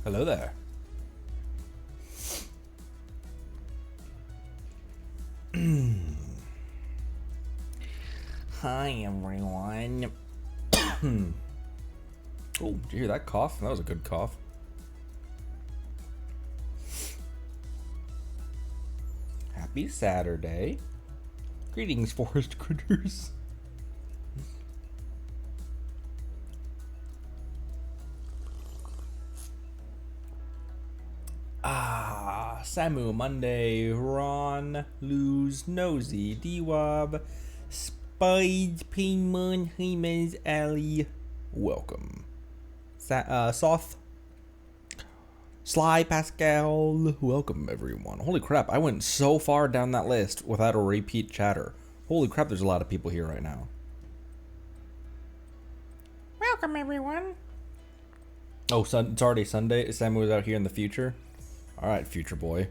Hello there. Hi, everyone. Oh, did you hear that cough? That was a good cough. Happy Saturday. Greetings, forest critters. Samu, Monday, Ron, Luz, Nosy, D-Wob, Spide, Painman, Heyman's Alley. Welcome. Soth, Sly, Pascal. Welcome, everyone. Holy crap, I went so far down that list without a repeat chatter. Holy crap, there's a lot of people here right now. Welcome, everyone. Oh, it's already Sunday. Samu was out here in the future. All right, future boy.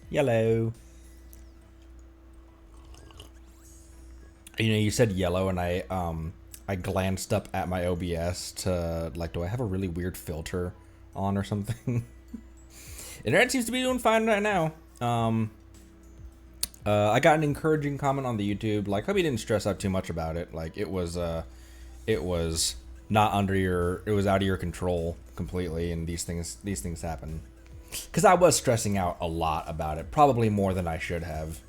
Yellow. You know, you said yellow, and I glanced up at my OBS to like, do I have a really weird filter on or something? Internet seems to be doing fine right now. I got an encouraging comment on the YouTube. Like, hope you didn't stress out too much about it. Like, it was not under your, it was out of your control completely, and these things happen. Because I was stressing out a lot about it, probably more than I should have.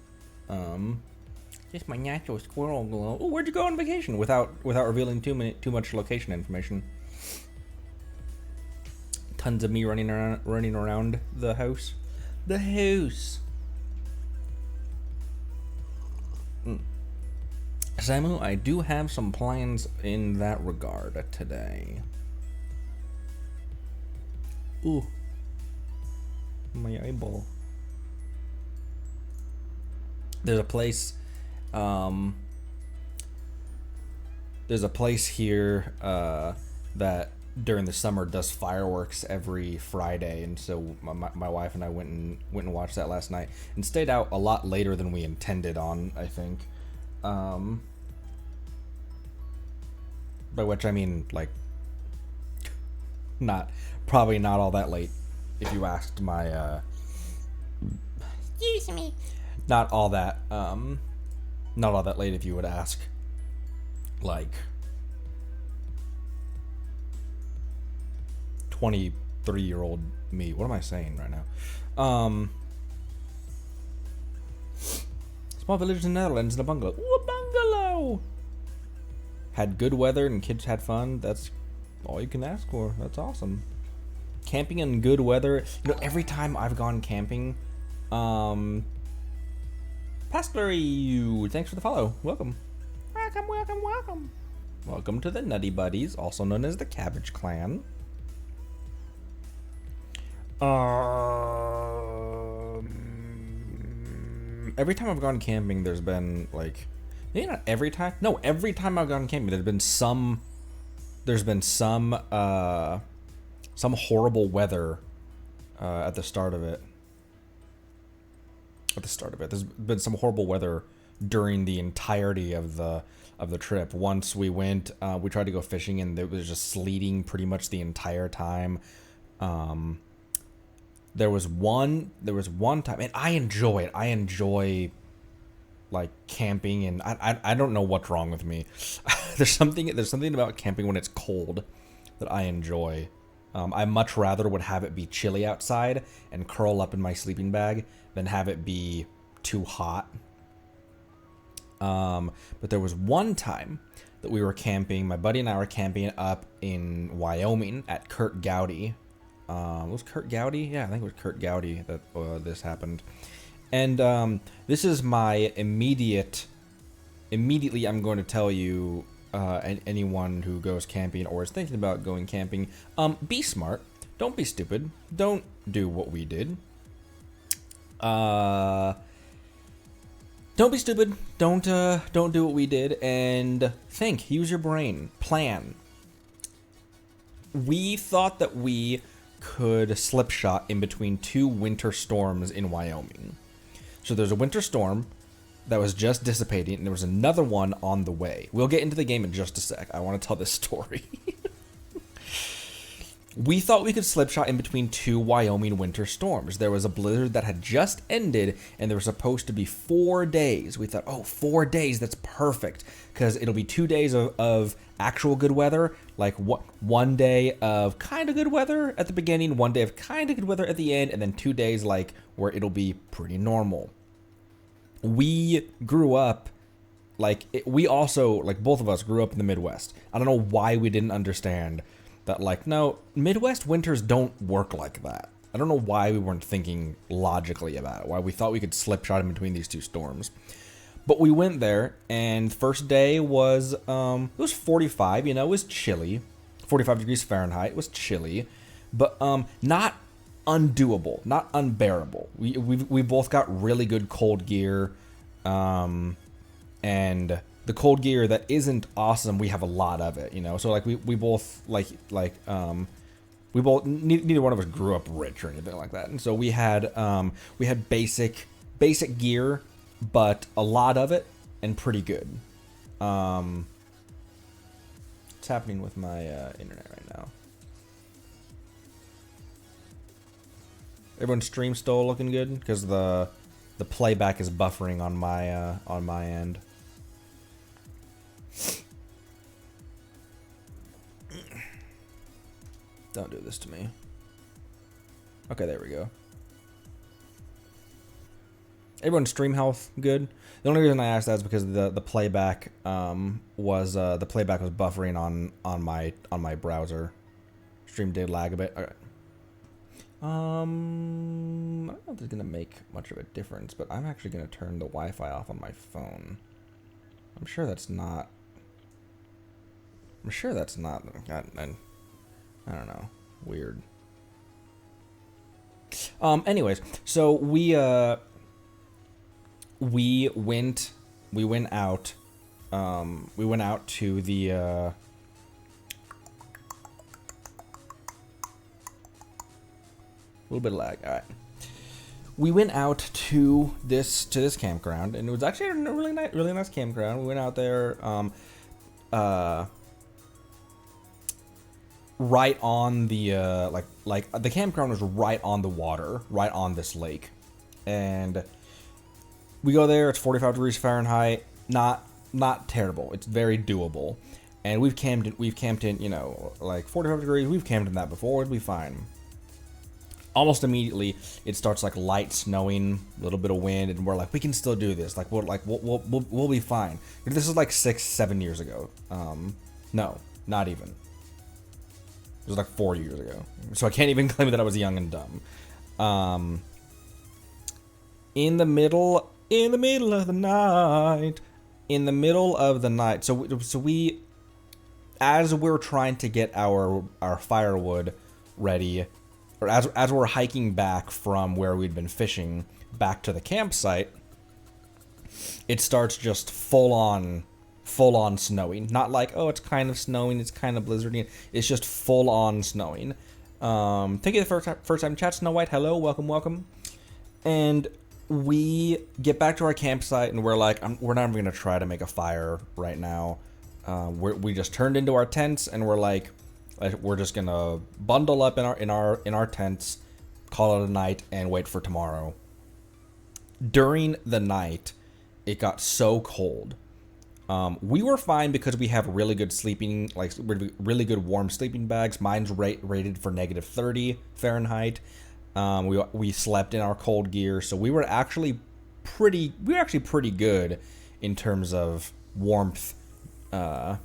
Just my natural squirrel glow. Oh, where'd you go on vacation? Without revealing too much location information. Tons of me running around the house. The house. Samu, I do have some plans in that regard today. Ooh. My eyeball. There's a place here that during the summer does fireworks every Friday, and so my wife and I went and watched that last night and stayed out a lot later than we intended on, I think. By which I mean, like, probably not all that late, if you asked my, Excuse me. not all that late if you would ask, like, 23-year-old me. What am I saying right now? Small village in the Netherlands in a bungalow. Ooh, a bungalow! Had good weather and kids had fun. That's all you can ask for. That's awesome. Camping in good weather. You know, every time I've gone camping, Pastory, thanks for the follow. Welcome. Welcome. Welcome to the Nutty Buddies, also known as the Cabbage Clan. Every time I've gone camping, there's been like, maybe not every time. No, every time I've gone camping, there's been some horrible weather at the start of it. There's been some horrible weather during the entirety of the trip. Once we went, we tried to go fishing, and it was just sleeting pretty much the entire time. There was one time, and I enjoy it. I enjoy like camping, and I don't know what's wrong with me. There's something about camping when it's cold that I enjoy. I much rather would have it be chilly outside and curl up in my sleeping bag than have it be too hot. But there was one time that we were camping. My buddy and I were camping up in Wyoming at Kurt Gowdy. Was Kurt Gowdy? Yeah, I think it was Kurt Gowdy that this happened. And this is my immediately I'm going to tell you, anyone who goes camping or is thinking about going camping, be smart. Don't be stupid. Don't do what we did. Don't be stupid. Don't do what we did, and think. Use your brain. Plan. We thought that we could slipshot in between two winter storms in Wyoming. So there's a winter storm that was just dissipating, and there was another one on the way. We'll get into the game in just a sec. I want to tell this story. We thought we could slipshot in between 2 Wyoming winter storms. There was a blizzard that had just ended, and there was supposed to be 4 days. We thought, oh, 4 days, that's perfect, because it'll be 2 days of actual good weather, like 1 day of kind of good weather at the beginning, 1 day of kind of good weather at the end, and then 2 days like where it'll be pretty normal. We grew up, we also, both of us grew up in the Midwest. I don't know why we didn't understand that, no, Midwest winters don't work like that. I don't know why we weren't thinking logically about it, why we thought we could slipshot in between these 2 storms. But we went there, and first day was, it was 45, it was chilly. 45 degrees Fahrenheit, it was chilly, but not undoable, not unbearable. We both got really good cold gear, and the cold gear that isn't awesome, we have a lot of it, So we both we both neither one of us grew up rich or anything like that, and so we had basic gear, but a lot of it and pretty good. What's happening with my internet right now? Everyone's stream still looking good because the playback is buffering on my end. Don't do this to me. Okay, there we go. Everyone's stream health good. The only reason I asked that is because the playback was buffering on my browser. Stream did lag a bit. Okay. I don't know if it's gonna make much of a difference, but I'm actually gonna turn the Wi-Fi off on my phone. I'm sure that's not. I don't know. Weird. Anyways, so we went out to the a little bit of lag. All right. We went out to this campground, and it was actually a really nice campground. We went out there right on the the campground was right on the water, right on this lake. And we go there, it's 45 degrees Fahrenheit, not terrible. It's very doable. And we've camped in, 45 degrees, we've camped in that before, it'll be fine. Almost immediately, it starts light snowing, a little bit of wind, and we're we can still do this. We'll be fine. This is 6-7 years ago. No, not even. It was 4 years ago, so I can't even claim that I was young and dumb. In the middle of the night. So we, as we're trying to get our firewood ready, or as we're hiking back from where we'd been fishing back to the campsite, it starts just full on snowing. Not oh, it's kind of snowing, it's kind of blizzarding. It's just full on snowing. Thank you for the first time chat, Snow White. Hello, welcome. And we get back to our campsite, and we're we're not even gonna try to make a fire right now. We just turned into our tents, and we're just gonna bundle up in our tents, call it a night, and wait for tomorrow. During the night, it got so cold. We were fine because we have really good sleeping, really good warm sleeping bags. Mine's rated for -30 Fahrenheit. We slept in our cold gear, so we were actually pretty good in terms of warmth. In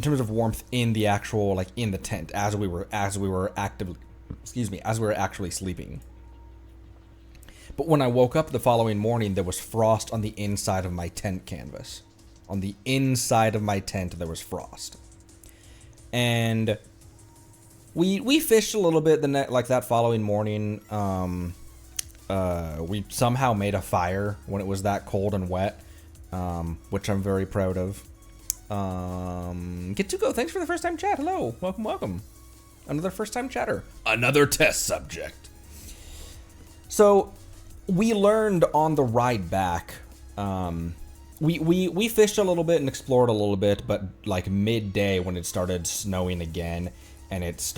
terms of warmth in the actual in the tent as we were actually sleeping. But when I woke up the following morning, there was frost on the inside of my tent canvas. On the inside of my tent, there was frost. And we fished a little bit that following morning. We somehow made a fire when it was that cold and wet, which I'm very proud of. Get2go, thanks for the first time chat. Hello, welcome. Another first time chatter. Another test subject. So we learned on the ride back We fished a little bit and explored a little bit, but like midday when it started snowing again, and it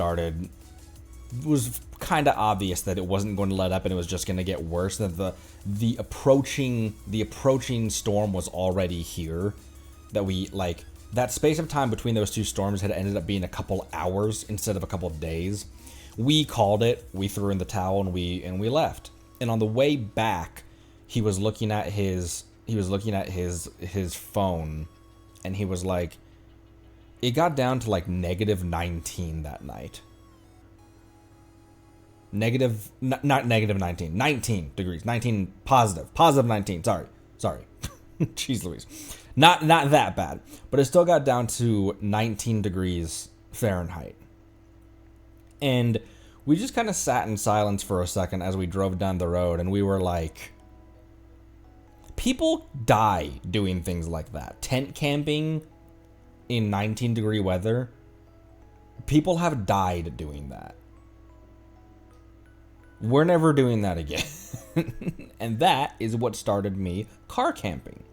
was kind of obvious that it wasn't going to let up and it was just going to get worse. That the approaching storm was already here. That that space of time between those two storms had ended up being a couple hours instead of a couple days. We called it. We threw in the towel and we left. And on the way back, he was looking at his phone, and he was like, it got down to like -19 that night. Not negative 19, 19 degrees, 19 positive 19. Sorry. Jeez Louise. Not that bad, but it still got down to 19 degrees Fahrenheit. And we just kind of sat in silence for a second as we drove down the road, and we were like, people die doing things like that. Tent camping in 19-degree weather. People have died doing that. We're never doing that again. And that is what started me car camping.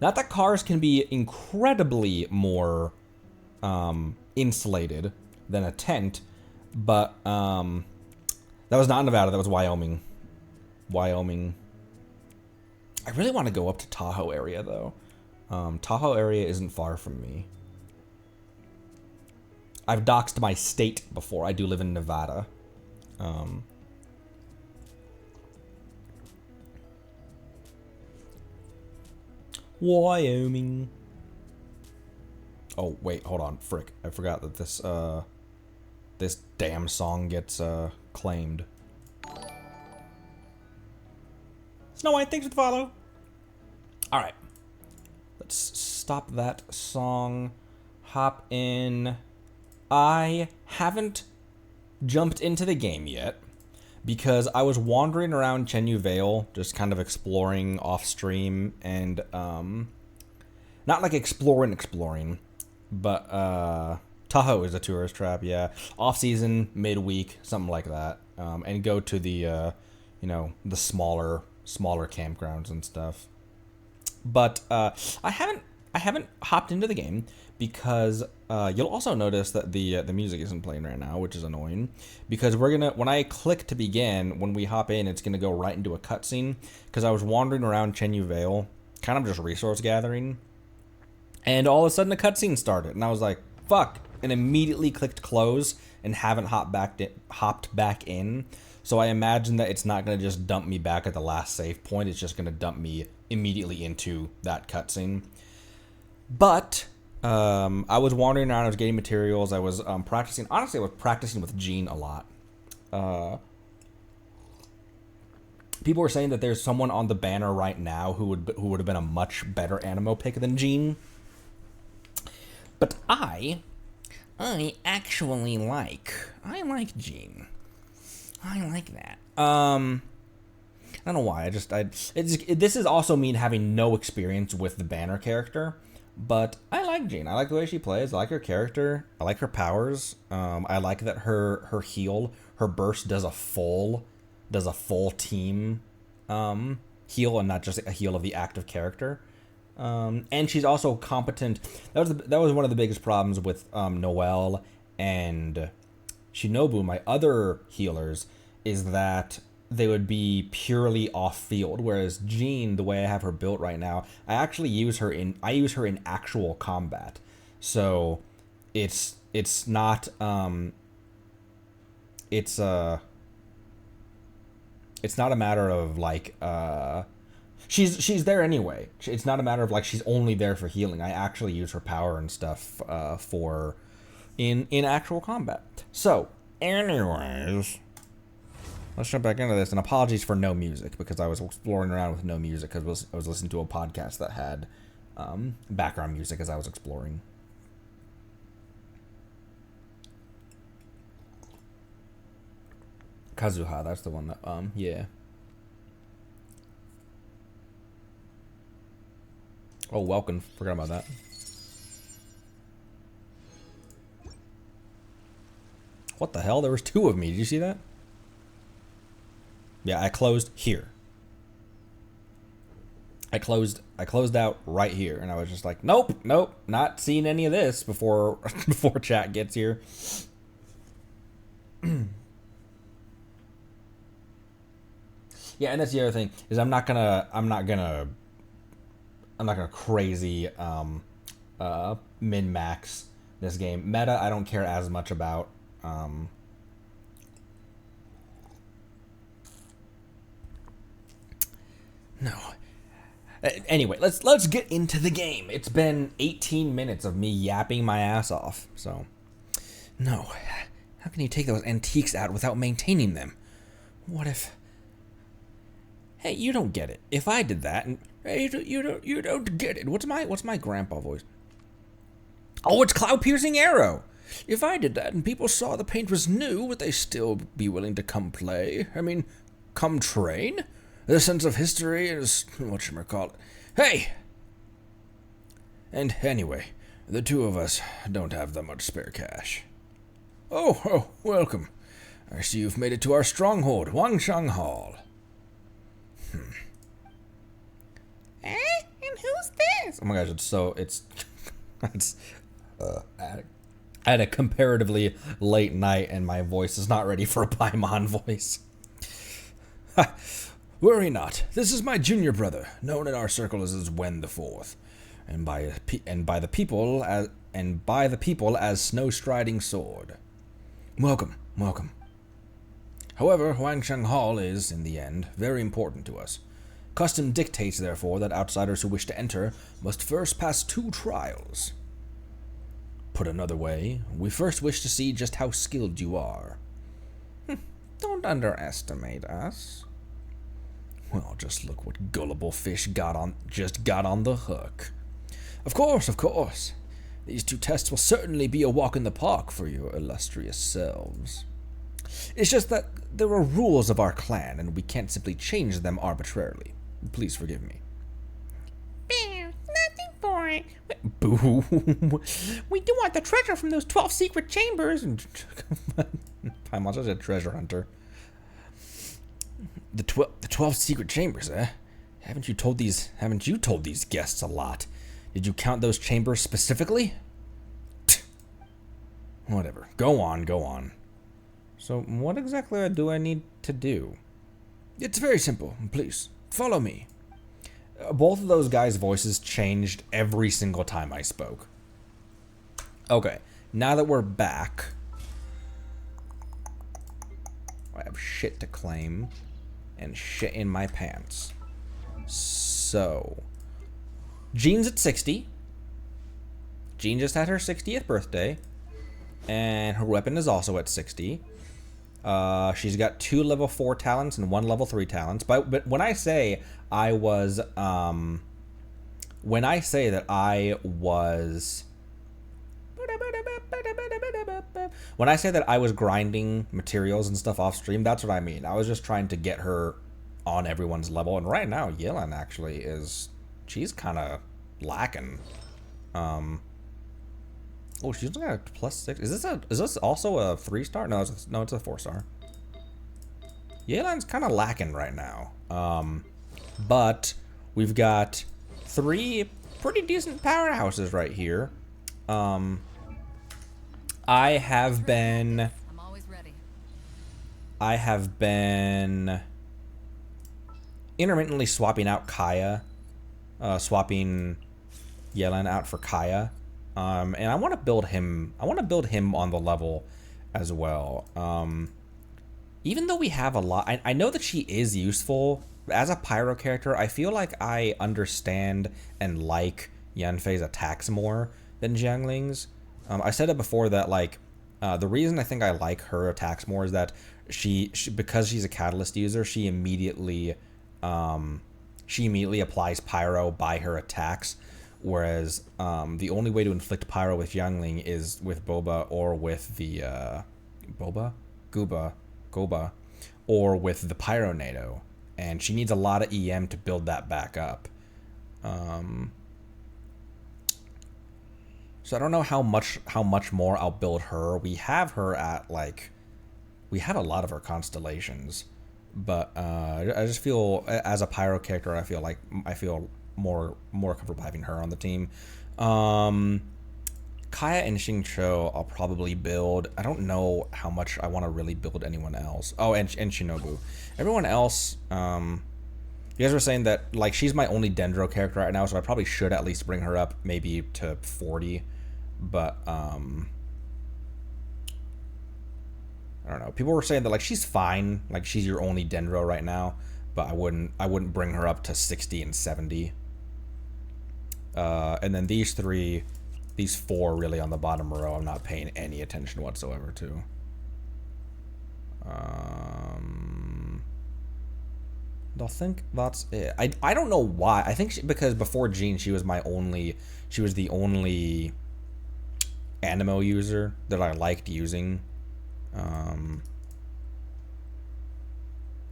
Not that cars can be incredibly more insulated than a tent, but that was not Nevada, that was Wyoming. I really want to go up to Tahoe area, though. Tahoe area isn't far from me. I've doxed my state before. I do live in Nevada. Wyoming. Oh, wait, hold on. Frick. I forgot that this damn song gets claimed. Snow White, thanks for the follow. Alright. Let's stop that song. Hop in. I haven't jumped into the game yet because I was wandering around Chenyu Vale, just kind of exploring off stream, and not like exploring, but Tahoe is a tourist trap, yeah. Off season, midweek, something like that, and go to the the smaller campgrounds and stuff. But I haven't hopped into the game because you'll also notice that the music isn't playing right now, which is annoying, because when I click to begin, when we hop in, it's gonna go right into a cutscene, because I was wandering around Chenyu Vale, kind of just resource gathering, and all of a sudden a cutscene started, and I was like, fuck, and immediately clicked close and haven't hopped back in. So I imagine that it's not gonna just dump me back at the last save point, it's just gonna dump me immediately into that cutscene. But I was wandering around, I was getting materials, I was practicing. Honestly, I was practicing with Jean a lot. People were saying that there's someone on the banner right now who would have been a much better Anemo pick than Jean. But I actually like Jean. I like that. I don't know why. This is also me having no experience with the banner character. But I like Jean. I like the way she plays. I like her character. I like her powers. I like that her heal, her burst does a full team heal and not just a heal of the active character. And she's also competent. That was one of the biggest problems with Noelle and Shinobu, my other healers, is that they would be purely off field, whereas Jean, the way I have her built right now, I use her in actual combat. So it's not it's not a matter of like she's there anyway. It's not a matter of like she's only there for healing. I actually use her power and stuff for in actual combat. So anyways, let's jump back into this, and apologies for no music, because I was exploring around with no music because I was listening to a podcast that had background music as I was exploring. Kazuha, that's the one that, yeah. Oh, welcome. Forgot about that. What the hell? There was two of me. Did you see that? Yeah, I closed here. I closed out right here, and I was just like, nope, not seeing any of this before before chat gets here. Yeah, and that's the other thing is I'm not gonna crazy min max this game. Meta I don't care as much about. No. Anyway, let's get into the game. It's been 18 minutes of me yapping my ass off. So, no. How can you take those antiques out without maintaining them? What if? Hey, you don't get it. If I did that, and hey, you don't get it. What's my grandpa voice? Oh, it's Cloud Piercing Arrow. If I did that and people saw the paint was new, would they still be willing to come play? I mean, come train? The sense of history is whatchamacallit. Hey! And anyway, the two of us don't have that much spare cash. Oh, welcome. I see you've made it to our stronghold, Wangshang Hall. Eh? And who's this? Oh my gosh, it's I had a comparatively late night and my voice is not ready for a Paimon voice. Worry not. This is my junior brother, known in our circle as Wen the Fourth, and by the people as Snow Striding Sword. Welcome. However, Huangsheng Hall is, in the end, very important to us. Custom dictates, therefore, that outsiders who wish to enter must first pass 2 trials. Put another way, we first wish to see just how skilled you are. Don't underestimate us. Well, just look what gullible fish just got on the hook. Of course. These 2 tests will certainly be a walk in the park for your illustrious selves. It's just that there are rules of our clan, and we can't simply change them arbitrarily. Please forgive me. Nothing for it. Boo. We do want the treasure from those 12 secret chambers. Paimon's just a treasure hunter. The 12 secret chambers, eh? Haven't you told these guests a lot? Did you count those chambers specifically? Whatever. Go on. So, what exactly do I need to do? It's very simple. Please, follow me. Both of those guys' voices changed every single time I spoke. Okay, now that we're back, I have shit to claim and shit in my pants. So, Jean's at 60. Jean just had her 60th birthday, and her weapon is also at 60. She's got 2 level 4 talents and 1 level 3 talents. But when I say that I was grinding materials and stuff off stream, that's what I mean. I was just trying to get her on everyone's level, and right now Yellen actually she's kind of lacking. Oh, she's only got a +6. Is this also a 3-star? No, it's a 4-star. Yelan's kind of lacking right now. But we've got 3 pretty decent powerhouses right here. I have been intermittently swapping out Kaya, swapping Yellen out for Kaya. And I want to build him on the level as well. Even though we have a lot, I know that she is useful. As a pyro character, I feel like I understand and like Yanfei's attacks more than Jiangling's. I said it before that, like, the reason I think I like her attacks more is that she because she's a catalyst user, she immediately applies pyro by her attacks. Whereas the only way to inflict pyro with Jiangling is with Boba or with the Goba, or with the Pyronado, and she needs a lot of EM to build that back up. So I don't know how much more I'll build her. We have her at we have a lot of her constellations, but I just feel as a pyro character, I feel more comfortable having her on the team. Kaya and Xingqiu I'll probably build. I don't know how much I want to really build anyone else. Oh, and Shinobu. Everyone else, you guys were saying that, like, she's my only Dendro character right now, so I probably should at least bring her up maybe to 40. But, I don't know. People were saying that, like, she's fine. Like, she's your only Dendro right now. But I wouldn't bring her up to 60 and 70. And then these four really on the bottom row, I'm not paying any attention whatsoever to. I think that's it. I don't know why. I think because before Jean, she was the only Animo user that I liked using. I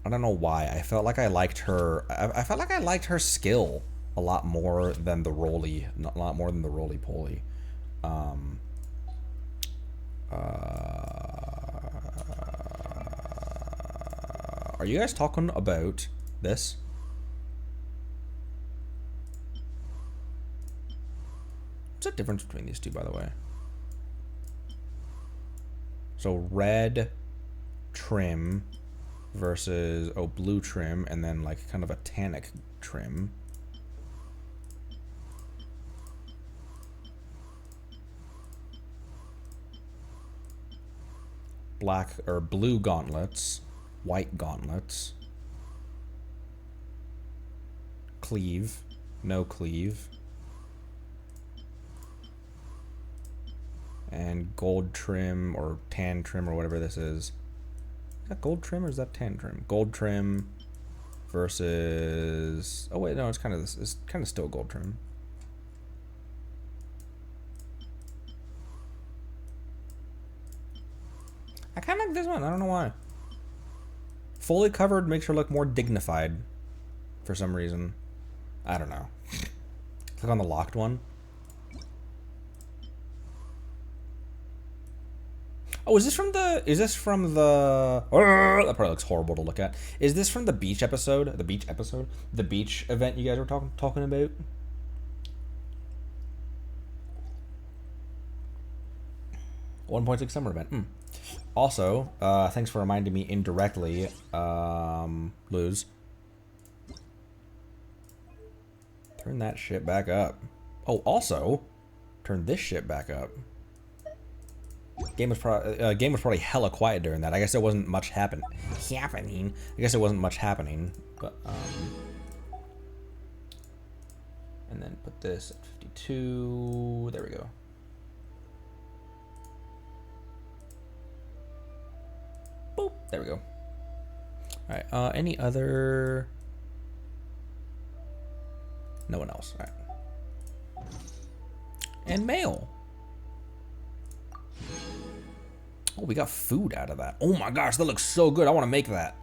don't know why. I felt like I liked her. I felt like I liked her skill a lot more than the roly, a lot more than the roly poly. Are you guys talking about this? What's the difference between these two, by the way? So red trim versus blue trim, and then like kind of a tannic trim. Black or blue gauntlets, white gauntlets, cleave, no cleave, and gold trim or tan trim or whatever this is. Is that gold trim or is that tan trim? Gold trim versus, oh wait, no, it's kind of still gold trim. I kind of like this one. I don't know why. Fully covered makes her look more dignified for some reason. I don't know. Click on the locked one. Oh, is this from the... that probably looks horrible to look at. Is this from the beach episode? The beach episode? The beach event you guys were talking about? .6 summer event. Also, thanks for reminding me indirectly, Luz. Turn that shit back up. Oh, also, turn this shit back up. Game was probably hella quiet during that. I guess there wasn't much happening. I guess there wasn't much happening, but and then put this at 52. There we go. Boop. There we go. All right. Any other? No one else. All right. And mail. Oh, we got food out of that. Oh my gosh, that looks so good. I want to make that.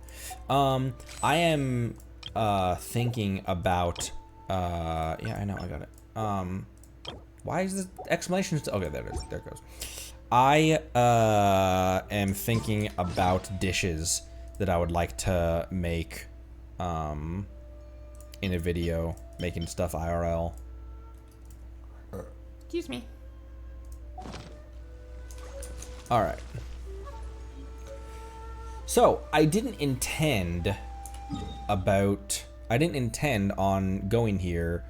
I am thinking about yeah, I know, I got it. Why is the exclamation okay, there it is. There it goes. I am thinking about dishes that I would like to make in a video, making stuff IRL. Excuse me. All right. So I didn't intend on going here.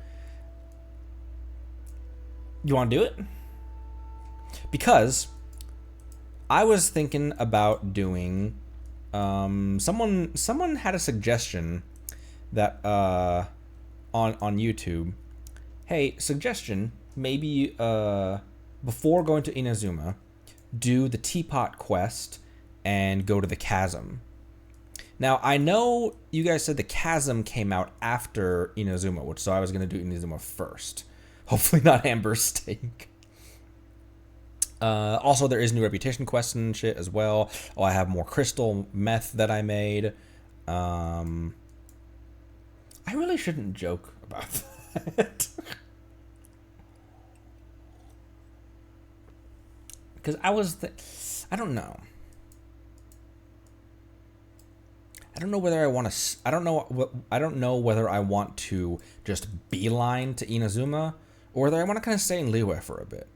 You want to do it? Because I was thinking about doing. Someone had a suggestion that on YouTube. Hey, suggestion. Maybe before going to Inazuma, do the teapot quest and go to the chasm. Now, I know you guys said the chasm came out after Inazuma, so I was going to do Inazuma first. Hopefully not Amber's Steak. Also, there is new reputation quests and shit as well. Oh, I have more crystal meth that I made. I really shouldn't joke about that. Because I don't know. I don't know whether I want to. I don't know whether I want to just beeline to Inazuma, or whether I want to kind of stay in Liyue for a bit.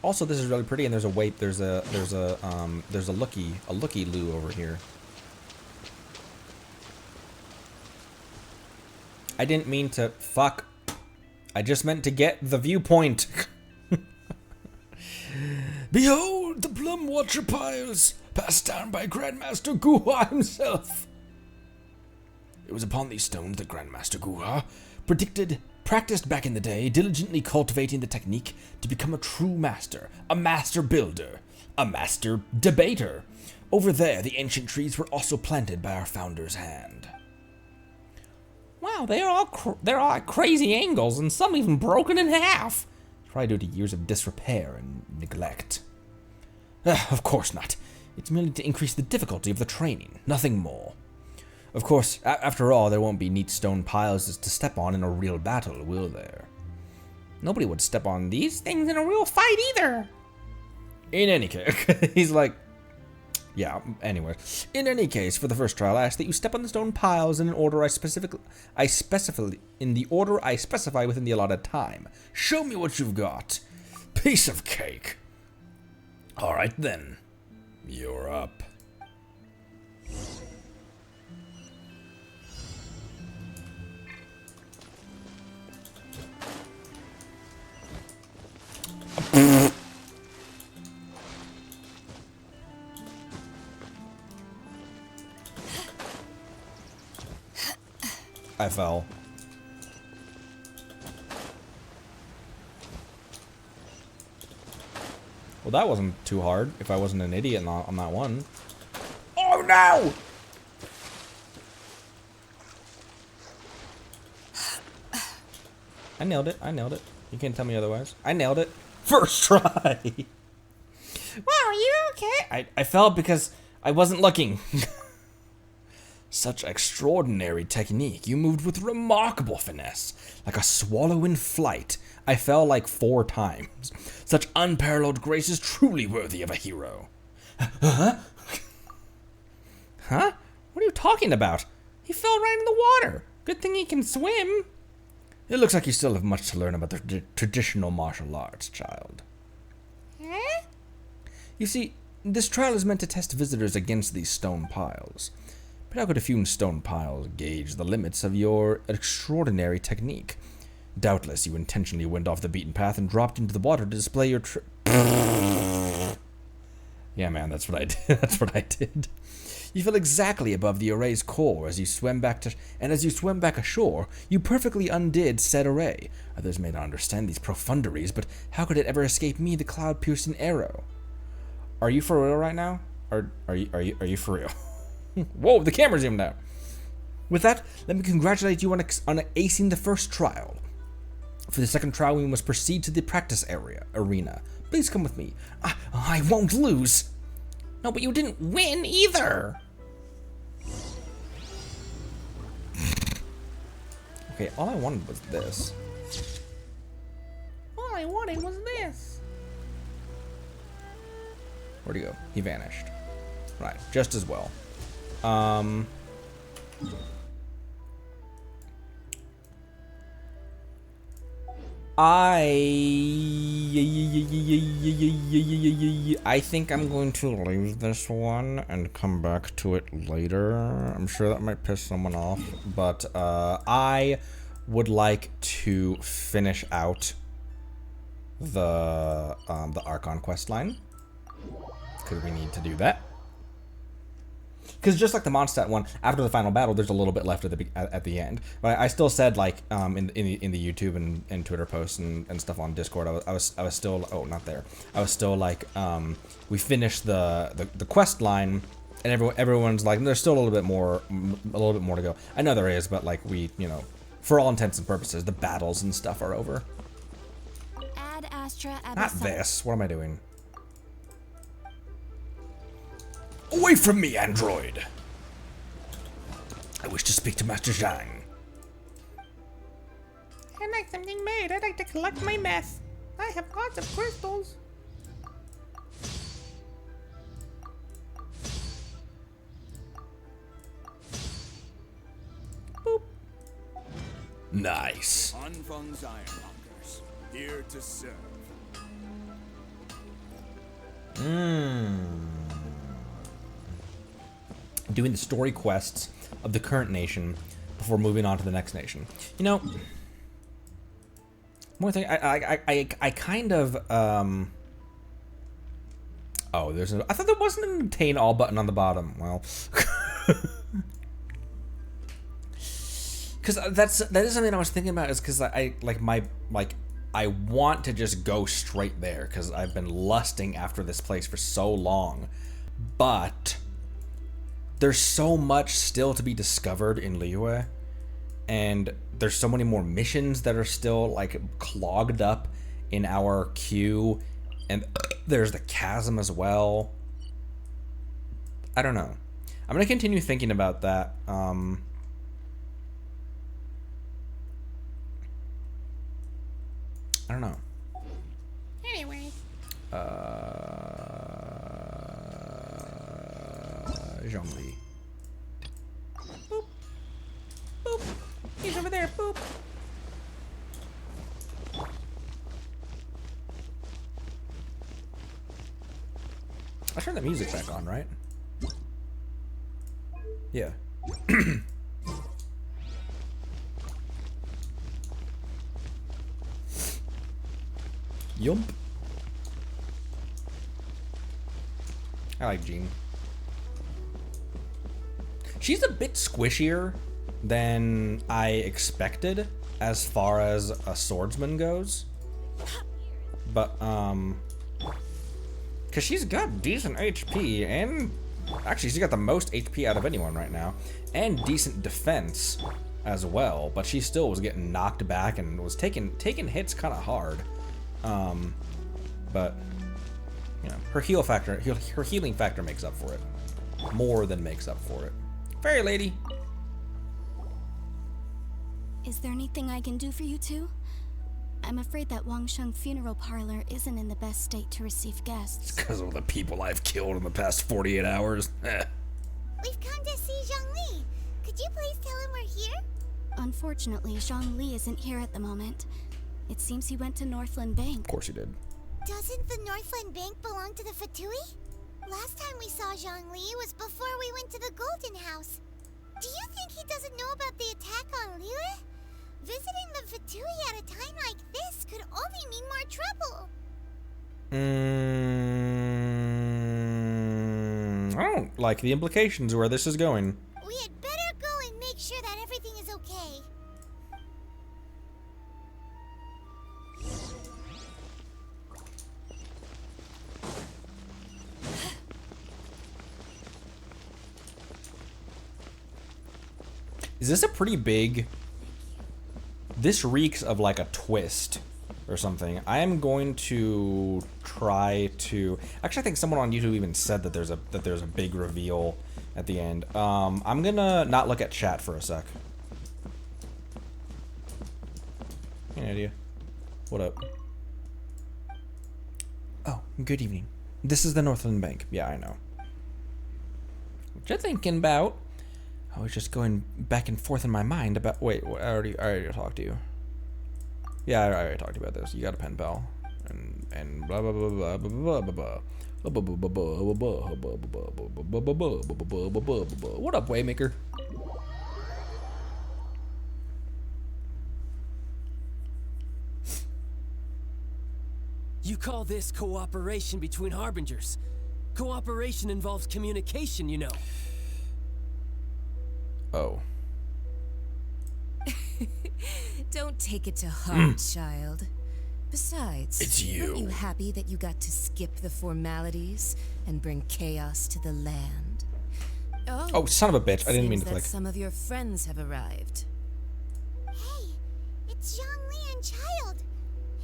Also, this is really pretty, and there's a looky Lou over here. I didn't mean to fuck. I just meant to get the viewpoint. Behold the Plum Watcher piles, passed down by Grandmaster Guha himself. It was upon these stones that Grandmaster Guha practiced back in the day, diligently cultivating the technique to become a true master, a master builder, a master debater. Over there, the ancient trees were also planted by our founder's hand. Wow, they're all at crazy angles, and some even broken in half. Probably due to years of disrepair and neglect. Of course not. It's merely to increase the difficulty of the training, nothing more. Of course, after all, there won't be neat stone piles to step on in a real battle, will there? Nobody would step on these things in a real fight either. In any case, he's like, yeah, anyway. In any case, for the first trial, I ask that you step on the stone piles in an order in the order I specify within the allotted time. Show me what you've got. Piece of cake. All right then. You're up. I fell. Well, that wasn't too hard if I wasn't an idiot on that one. Oh no! I nailed it. I nailed it. You can't tell me otherwise. I nailed it. First try! Wow, are you okay? I fell because I wasn't looking. Such extraordinary technique. You moved with remarkable finesse, like a swallow in flight. I fell like 4 times. Such unparalleled grace is truly worthy of a hero. Huh? Huh? What are you talking about? He fell right in the water. Good thing he can swim. It looks like you still have much to learn about the traditional martial arts, child. Huh? You see, this trial is meant to test visitors against these stone piles. But how could a few stone piles gauge the limits of your extraordinary technique? Doubtless you intentionally went off the beaten path and dropped into the water to display your Yeah, man, that's what I did. That's what I did. You fell exactly above the array's core as you swam back ashore, you perfectly undid said array. Others may not understand these profunderies, but how could it ever escape me, the cloud-piercing arrow? Are you for real right now? Are you for real? Whoa, the camera zoomed out. With that, let me congratulate you on acing the first trial. For the second trial, we must proceed to the practice arena. Please come with me. I won't lose. No, but you didn't win either. Okay, all I wanted was this. All I wanted was this. Where'd he go? He vanished. Right, just as well. I think I'm going to leave this one and come back to it later. I'm sure that might piss someone off, but I would like to finish out the Archon quest line because we need to do that. Because just like the Mondstadt one, after the final battle, there's a little bit left at the end. But I still said, like, in the YouTube and Twitter posts and stuff on Discord, I was still, oh, not there. I was still like, we finished the quest line, and everyone's like, there's still a little bit more to go. I know there is, but like for all intents and purposes, the battles and stuff are over. Ad Astra Not this. What am I doing? Away from me, android! I wish to speak to Master Zhang. I'd like something made. I'd like to collect my meth. I have lots of crystals. Nice. Anfang's ironmongers, here to serve. Doing the story quests of the current nation before moving on to the next nation. You know, more thing, I kind of, oh, there's I thought there wasn't an obtain all button on the bottom. Well, because that is something I was thinking about. Is because I want to just go straight there because I've been lusting after this place for so long, but there's so much still to be discovered in Liyue, and there's so many more missions that are still like clogged up in our queue, and there's the chasm as well. I don't know. I'm gonna continue thinking about that. I don't know. Anyway. Zhongli. Boop. Boop. He's over there. Boop. I turned the music back on, right? Yeah. Yump. I like Jean. She's a bit squishier than I expected as far as a swordsman goes. But, because she's got decent HP, and actually she's got the most HP out of anyone right now, and decent defense as well, but she still was getting knocked back and was taking hits kind of hard. But you know, her healing factor makes up for it. More than makes up for it. Fairy lady. Is there anything I can do for you two? I'm afraid that Wangsheng funeral parlor isn't in the best state to receive guests. Because of the people I've killed in the past 48 hours. We've come to see Zhongli. Could you please tell him we're here? Unfortunately, Zhongli isn't here at the moment. It seems he went to Northland Bank. Of course he did. Doesn't the Northland Bank belong to the Fatui? Last time we saw Zhongli was before we went to the Golden House. Do you think he doesn't know about the attack on Liyue? Visiting the Fatui at a time like this could only mean more trouble. I don't like the implications of where this is going. We had better go and make sure that everything is okay. Is this a pretty big... This reeks of like a twist or something. I am going to try to... Actually, I think someone on YouTube even said that there's a big reveal at the end. I'm gonna not look at chat for a sec. Any idea? What up? Oh, good evening. This is the Northland Bank. Yeah, I know. What you thinking about? I was just going back and forth in my mind about... Wait, I already talked to you. Yeah, I already talked to you about this. You got a pen pal. And blah blah blah blah blah blah blah. What up, Waymaker? You call this cooperation between harbingers? Cooperation involves communication, you know. Oh. Don't take it to heart, child. Besides, It's you. aren't you happy that you got to skip the formalities and bring chaos to the land? Oh, son of a bitch. I didn't mean to seems click. that some of your friends have arrived. Hey, it's Zhongli and Child.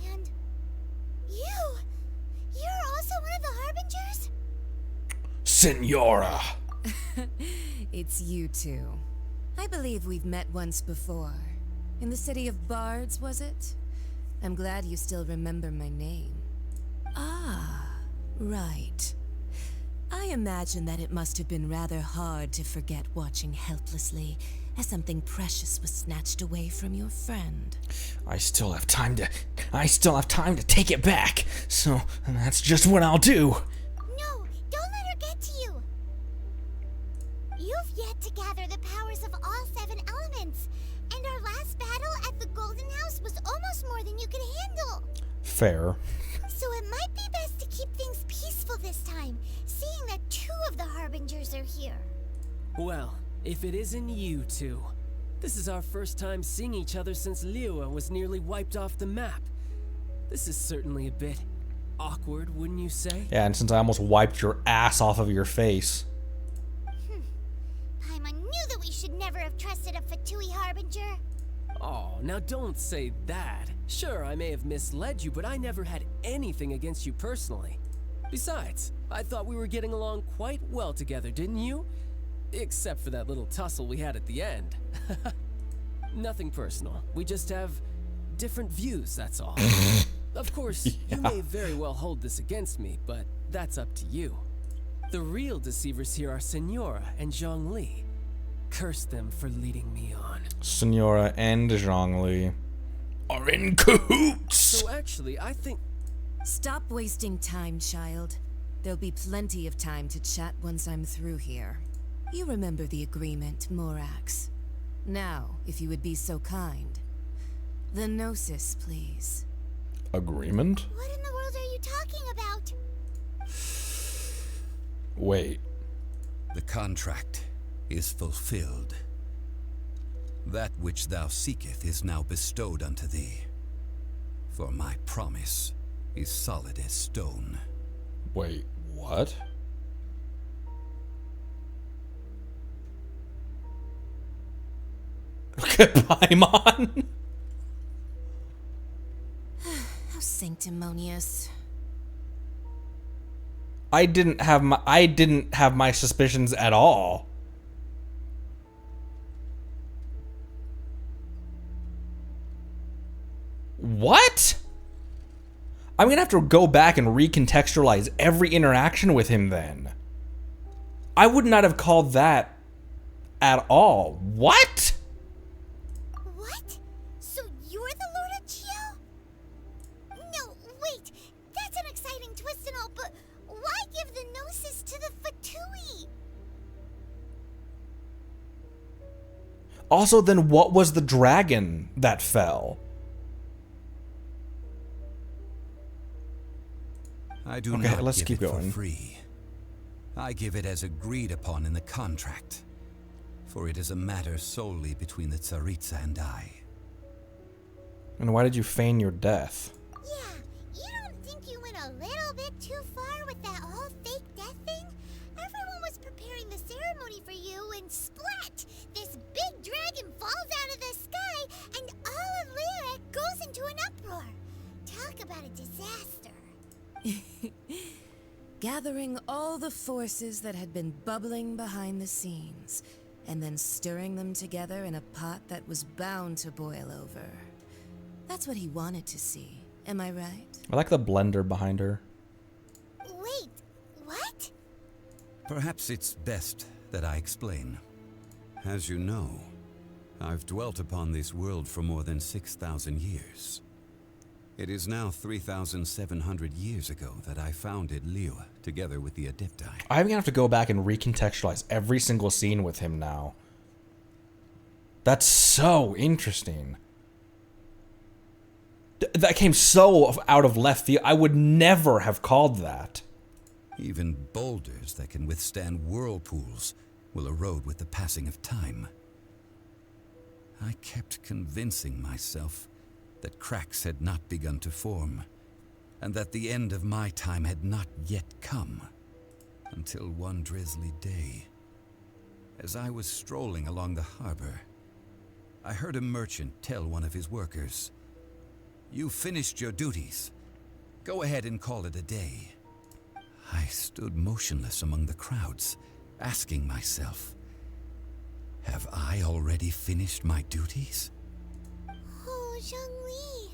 And you're also one of the Harbingers? Senora! It's you two. I believe we've met once before. In the city of Bards, was it? I'm glad you still remember my name. Ah, right. I imagine that it must have been rather hard to forget watching helplessly as something precious was snatched away from your friend. I still have time to take it back. So that's just what I'll do. No, don't let her get to you. You've yet to gather the powers of all 7 elements, and our last battle at the Golden House was almost more than you could handle. Fair. So it might be best to keep things peaceful this time, seeing that 2 of the Harbingers are here. Well, if it isn't you two. This is our first time seeing each other since Liyue was nearly wiped off the map. This is certainly a bit awkward, wouldn't you say? Yeah, and since I almost wiped your ass off of your face. Paimon knew that we should never have trusted a Fatui Harbinger. Oh, now don't say that. Sure, I may have misled you, but I never had anything against you personally. Besides, I thought we were getting along quite well together, didn't you? Except for that little tussle we had at the end. Nothing personal. We just have different views, that's all. Of course, you may very well hold this against me, but that's up to you. The real deceivers here are Senora and Zhongli. Curse them for leading me on. Senora and Zhongli are in cahoots. So actually, I think... Stop wasting time, child. There'll be plenty of time to chat once I'm through here. You remember the agreement, Morax. Now, if you would be so kind. The Gnosis, please. Agreement? What in the world are you talking about? Wait. The contract is fulfilled. That which thou seeketh is now bestowed unto thee. For my promise is solid as stone. Wait, what? Look at Paimon. How sanctimonious. I didn't have my suspicions at all. What? I'm gonna have to go back and recontextualize every interaction with him then. I would not have called that at all. What? What? So you're the Lord of Chio? No, wait. That's an exciting twist and all, but why give the Gnosis to the Fatui? Also, then what was the dragon that fell? I do Okay, not let's give keep it going. for free. I give it as agreed upon in the contract, for it is a matter solely between the Tsaritsa and I. And why did you feign your death? Yeah, you don't think you went a little bit too far with that whole fake death thing? Everyone was preparing the ceremony for you, and splat! This big dragon falls out of the sky, and all of Liyue goes into an uproar. Talk about a disaster. Gathering all the forces that had been bubbling behind the scenes, and then stirring them together in a pot that was bound to boil over. That's what he wanted to see, am I right? I like the blender behind her. Wait, what? Perhaps it's best that I explain. As you know, I've dwelt upon this world for more than 6,000 years. It is now 3,700 years ago that I founded Liyue, together with the Adepti. I'm gonna have to go back and recontextualize every single scene with him now. That's so interesting. That came so out of left field. I would never have called that. Even boulders that can withstand whirlpools will erode with the passing of time. I kept convincing myself that cracks had not begun to form, and that the end of my time had not yet come. Until one drizzly day, as I was strolling along the harbor, I heard a merchant tell one of his workers, "You've finished your duties. Go ahead and call it a day." I stood motionless among the crowds, asking myself, have I already finished my duties? Oh, Zhongli.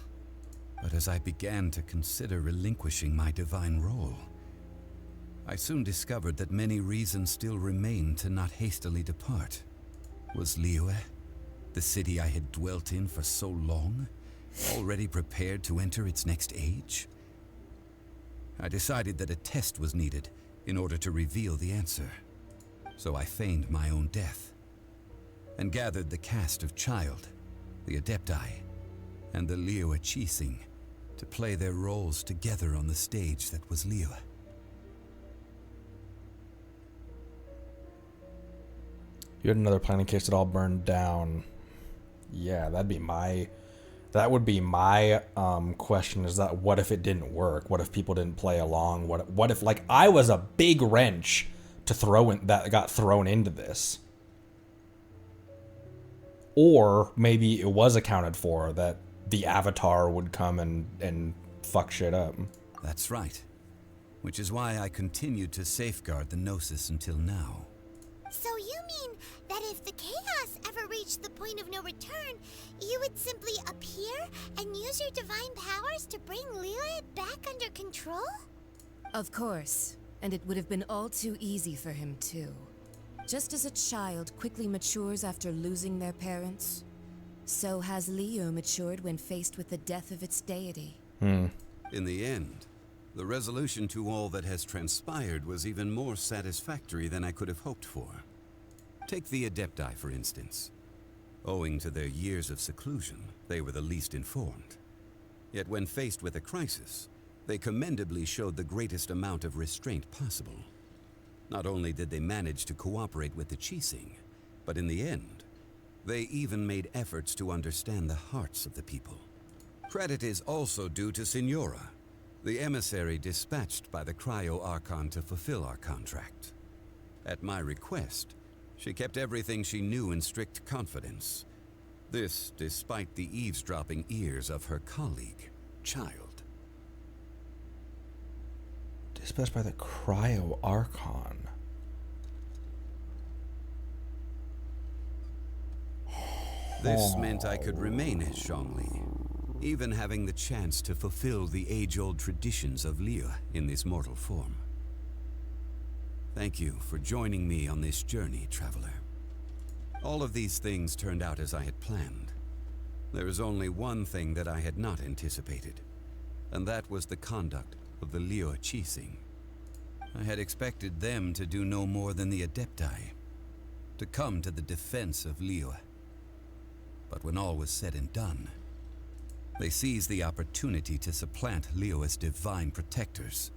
But as I began to consider relinquishing my divine role, I soon discovered that many reasons still remained to not hastily depart. Was Liyue, the city I had dwelt in for so long, already prepared to enter its next age? I decided that a test was needed in order to reveal the answer. So I feigned my own death, and gathered the cast of Child, the Adepti, and the Liyue Qixing to play their roles together on the stage that was Liyue. You had another plan in case it all burned down. Yeah, that would be my question, is that what if it didn't work? What if people didn't play along? What if, like, I was a big wrench to throw in that got thrown into this? Or maybe it was accounted for, that the Avatar would come and fuck shit up. That's right. Which is why I continued to safeguard the Gnosis until now. So you mean that if the chaos ever reached the point of no return, you would simply appear and use your divine powers to bring Liyue back under control? Of course. And it would have been all too easy for him, too. Just as a child quickly matures after losing their parents, so has Liyue matured when faced with the death of its deity. In the end, the resolution to all that has transpired was even more satisfactory than I could have hoped for. Take the Adepti, for instance. Owing to their years of seclusion, they were the least informed. Yet when faced with a crisis, they commendably showed the greatest amount of restraint possible. Not only did they manage to cooperate with the Qixing, but in the end, they even made efforts to understand the hearts of the people. Credit is also due to Signora, the emissary dispatched by the Cryo-Archon to fulfill our contract. At my request, she kept everything she knew in strict confidence. This despite the eavesdropping ears of her colleague, Child. Dispatched by the Cryo-Archon. This meant I could remain as Zhongli, even having the chance to fulfill the age-old traditions of Liyue in this mortal form. Thank you for joining me on this journey, traveler. All of these things turned out as I had planned. There is only one thing that I had not anticipated, and that was the conduct of the Liyue Qixing. I had expected them to do no more than the Adepti, to come to the defense of Liyue. But when all was said and done, they seized the opportunity to supplant Liyue's divine protectors,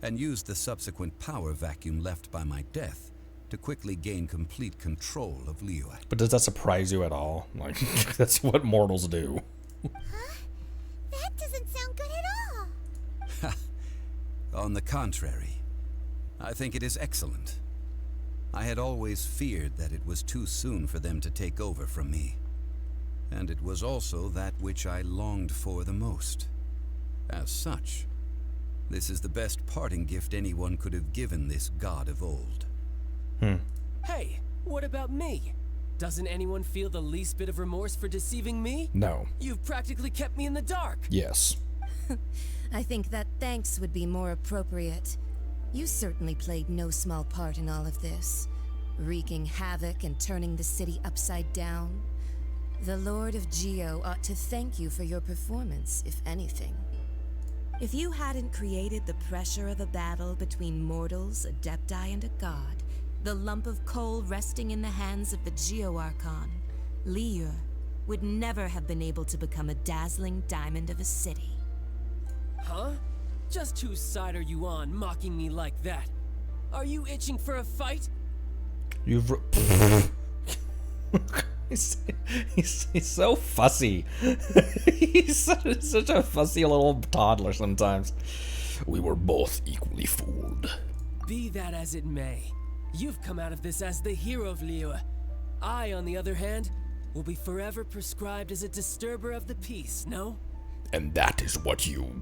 and used the subsequent power vacuum left by my death to quickly gain complete control of Liyue. But does that surprise you at all? Like, that's what mortals do. Huh? That doesn't sound good at all. On the contrary, I think it is excellent. I had always feared that it was too soon for them to take over from me. And it was also that which I longed for the most. As such, this is the best parting gift anyone could have given this god of old. Hey, what about me? Doesn't anyone feel the least bit of remorse for deceiving me? No. You've practically kept me in the dark. Yes. I think that thanks would be more appropriate. You certainly played no small part in all of this, wreaking havoc and turning the city upside down. The Lord of Geo ought to thank you for your performance, if anything. If you hadn't created the pressure of a battle between mortals, Adepti, and a god, the lump of coal resting in the hands of the Geo-Archon, Liyue, would never have been able to become a dazzling diamond of a city. Huh? Just whose side are you on, mocking me like that? Are you itching for a fight? You've... He's so fussy. He's such a fussy little toddler sometimes. We were both equally fooled. Be that as it may, you've come out of this as the hero of Liyue. I, on the other hand, will be forever prescribed as a disturber of the peace, no? And that is what you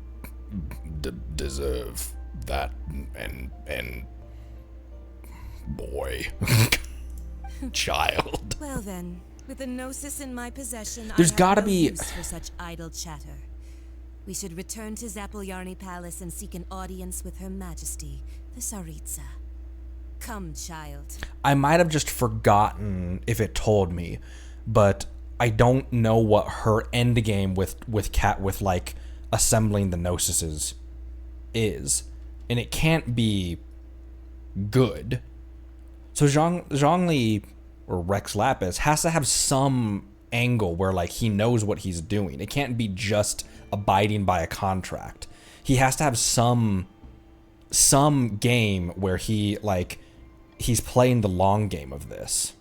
deserve. That and boy. Child. Well then, with the Gnosis in my possession, There's I have gotta no be... use for such idle chatter. We should return to Zappolyarny Palace and seek an audience with Her Majesty, the Tsaritsa. Come, child. I might have just forgotten if it told me, but I don't know what her end game with like assembling the Gnosises is, and it can't be good. So Zhongli or Rex Lapis has to have some angle where like he knows what he's doing. It can't be just abiding by a contract. He has to have some game where he's playing the long game of this.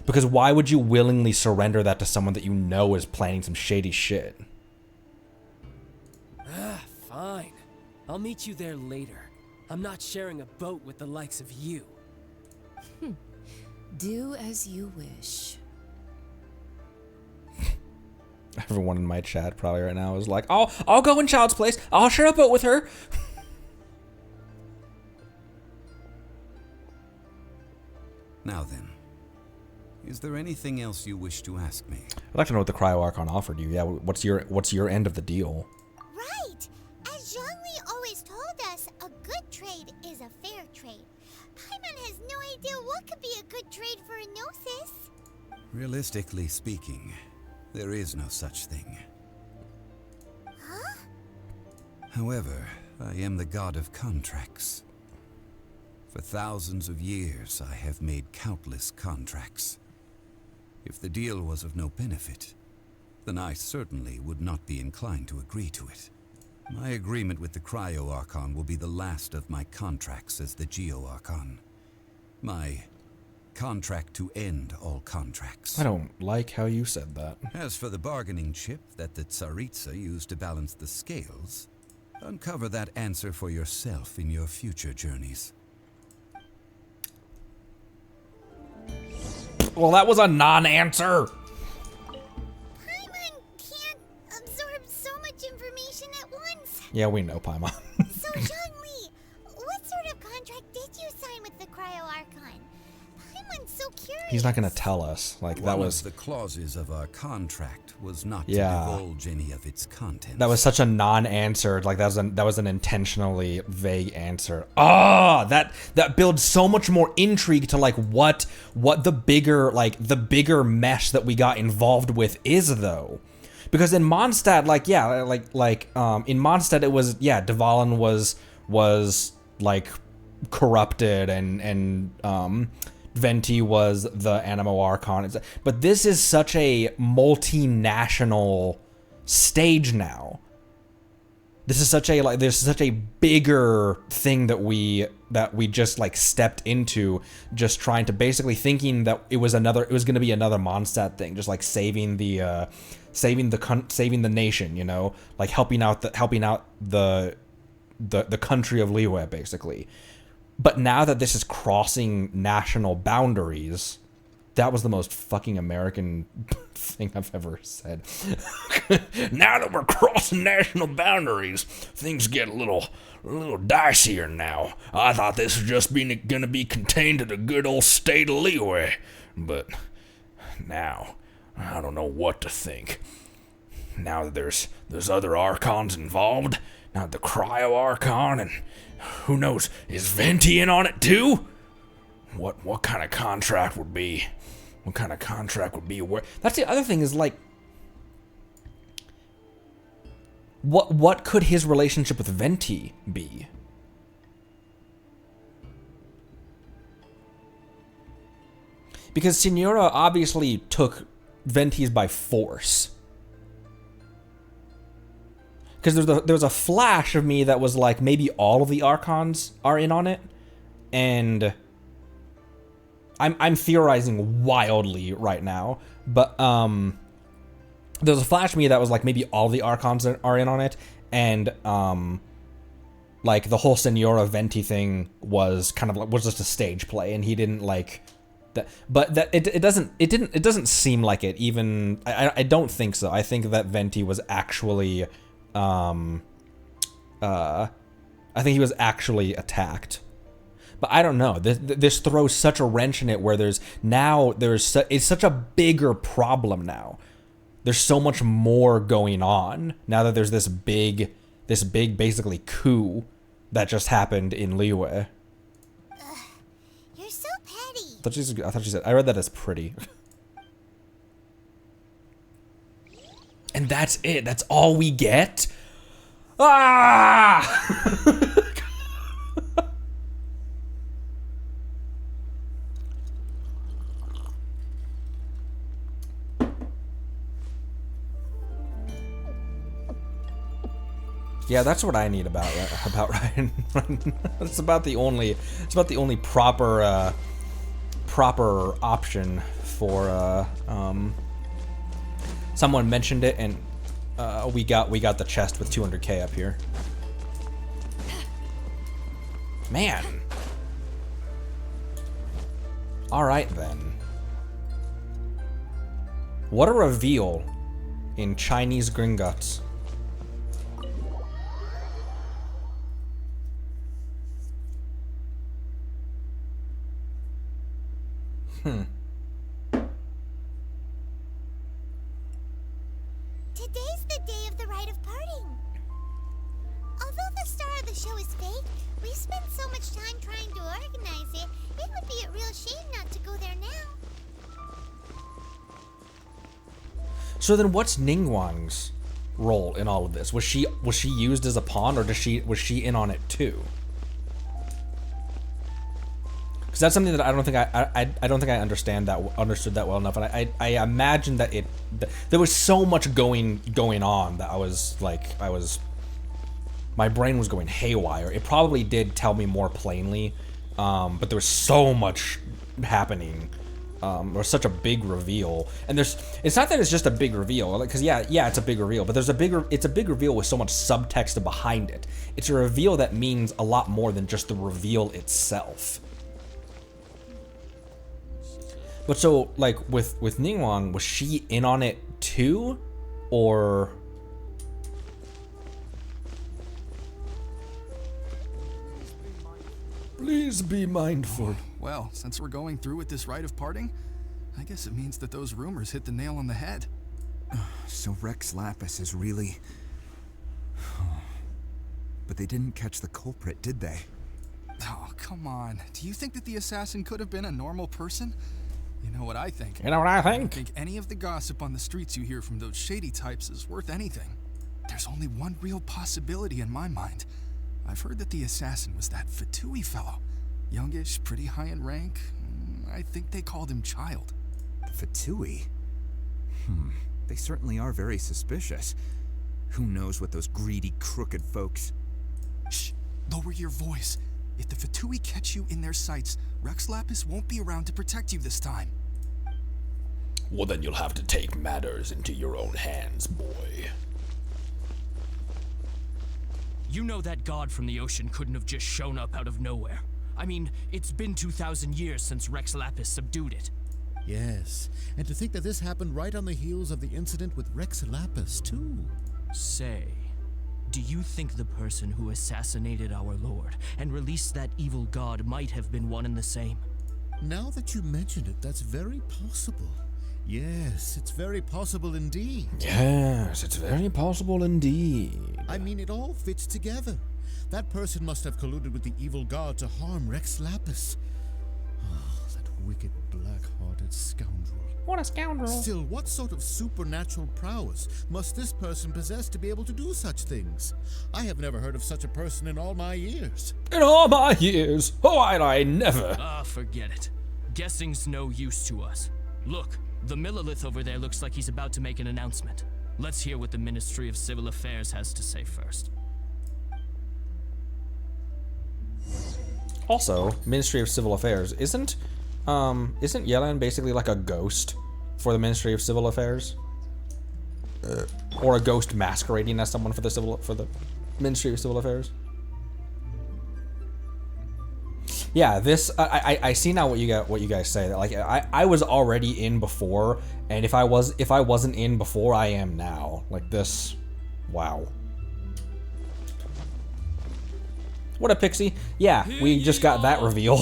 Because why would you willingly surrender that to someone that you know is planning some shady shit? Fine. I'll meet you there later. I'm not sharing a boat with the likes of you. Do as you wish. Everyone in my chat probably right now is like, I'll go in Child's place. I'll share a boat with her. Now then, is there anything else you wish to ask me? I'd like to know what the Cryo Archon offered you. Yeah, what's your end of the deal? Right! As Zhongli always told us, a good trade is a fair trade. Paimon has no idea what could be a good trade for a Gnosis. Realistically speaking, there is no such thing. Huh? However, I am the god of contracts. For thousands of years, I have made countless contracts. If the deal was of no benefit, then I certainly would not be inclined to agree to it. My agreement with the Cryo Archon will be the last of my contracts as the Geo Archon. My contract to end all contracts. I don't like how you said that. As for the bargaining chip that the Tsaritsa used to balance the scales, uncover that answer for yourself in your future journeys. Well, that was a non-answer. Paimon can't absorb so much information at once. Yeah, we know, Paimon. So, Zhongli, what sort of contract did you sign with the Cryo Archon? Paimon's so curious. He's not gonna tell us. Like that was One of the clauses of our contract was not to Yeah. divulge any of its contents. that was such a non-answer. Like that was an intentionally vague answer. That builds so much more intrigue to like what the bigger mesh that we got involved with is though. Because in Mondstadt, in Mondstadt it was Dvalin was like corrupted and Venti was the Animo Archon. But this is such a multinational stage now. This is such a there's such a bigger thing that we just like stepped into, just trying to basically thinking that it was going to be another Mondstadt thing, just like saving the nation, you know, like helping out the country of Liyue basically. But now that this is crossing national boundaries, that was the most fucking American thing I've ever said. Now that we're crossing national boundaries, things get a little dicier now. I thought this was just gonna be contained to the good old state of Liyue, but now I don't know what to think. Now that there's other Archons involved, now the Cryo Archon, and who knows, is Venti in on it too? What kind of contract would be? What kind of contract would be where? That's the other thing is like, what could his relationship with Venti be? Because Signora obviously took Venti's by force. Because there was a flash of me that was like, maybe all of the Archons are in on it, and I'm theorizing wildly right now, but there's a flash of me that was like, maybe all of the Archons are in on it, and like the whole Senora Venti thing was just a stage play, and he didn't like that. But that it doesn't seem like it. Even I don't think so. I think that Venti was actually. I think he was actually attacked, but I don't know. This throws such a wrench in it where it's such a bigger problem now. There's so much more going on now that there's this big basically coup that just happened in Liyue. I thought she said. I read that as pretty. And that's it. That's all we get. Ah! Yeah, that's what I need about Ryan. It's about the only proper option for someone mentioned it, and we got the chest with 200k up here. Man. All right then. What a reveal in Chinese Gringotts. Today's the day of the rite of parting. Although the star of the show is fake, we've spent so much time trying to organize it, it would be a real shame not to go there now. So then what's Ningguang's role in all of this? Was she used as a pawn, or was she in on it too? Because that's something that I don't think I understood that well enough, and I imagine that there was so much going on that my brain was going haywire. It probably did tell me more plainly, but there was so much happening. There was such a big reveal, and it's not that it's just a big reveal, because yeah, it's a big reveal, but it's a big reveal with so much subtext behind it. It's a reveal that means a lot more than just the reveal itself. But so, like, with Ningguang, was she in on it too? Or... Please be mindful. Well, since we're going through with this rite of parting, I guess it means that those rumors hit the nail on the head. So Rex Lapis is really... But they didn't catch the culprit, did they? Oh, come on. Do you think that the assassin could have been a normal person? You know what I think? You know what I I don't think? think any of the gossip on the streets you hear from those shady types is worth anything. There's only one real possibility in my mind. I've heard that the assassin was that Fatui fellow. Youngish, pretty high in rank. I think they called him Child. Fatui? They certainly are very suspicious. Who knows what those greedy, crooked folks... Shh! Lower your voice. If the Fatui catch you in their sights, Rex Lapis won't be around to protect you this time. Well, then you'll have to take matters into your own hands, boy. You know that god from the ocean couldn't have just shown up out of nowhere. I mean, it's been 2,000 years since Rex Lapis subdued it. Yes, and to think that this happened right on the heels of the incident with Rex Lapis, too. Say, do you think the person who assassinated our lord and released that evil god might have been one and the same? Now that you mention it, that's very possible. Yes, it's very possible indeed. Yes, it's very possible indeed. I mean, it all fits together. That person must have colluded with the evil god to harm Rex Lapis. Oh, that wicked, black-hearted scoundrel. What a scoundrel. Still, what sort of supernatural prowess must this person possess to be able to do such things? I have never heard of such a person in all my years. In all my years? Oh, I never. Ah, forget it. Guessing's no use to us. Look, the Millilith over there looks like he's about to make an announcement. Let's hear what the Ministry of Civil Affairs has to say first. Also, Ministry of Civil Affairs, isn't Yellen basically like a ghost for the Ministry of Civil Affairs? Or a ghost masquerading as someone for the Ministry of Civil Affairs? Yeah, this I see now what you guys say. Like I was already in before, and if I wasn't in before, I am now. Like this, wow. What a pixie! Yeah, we just got that reveal.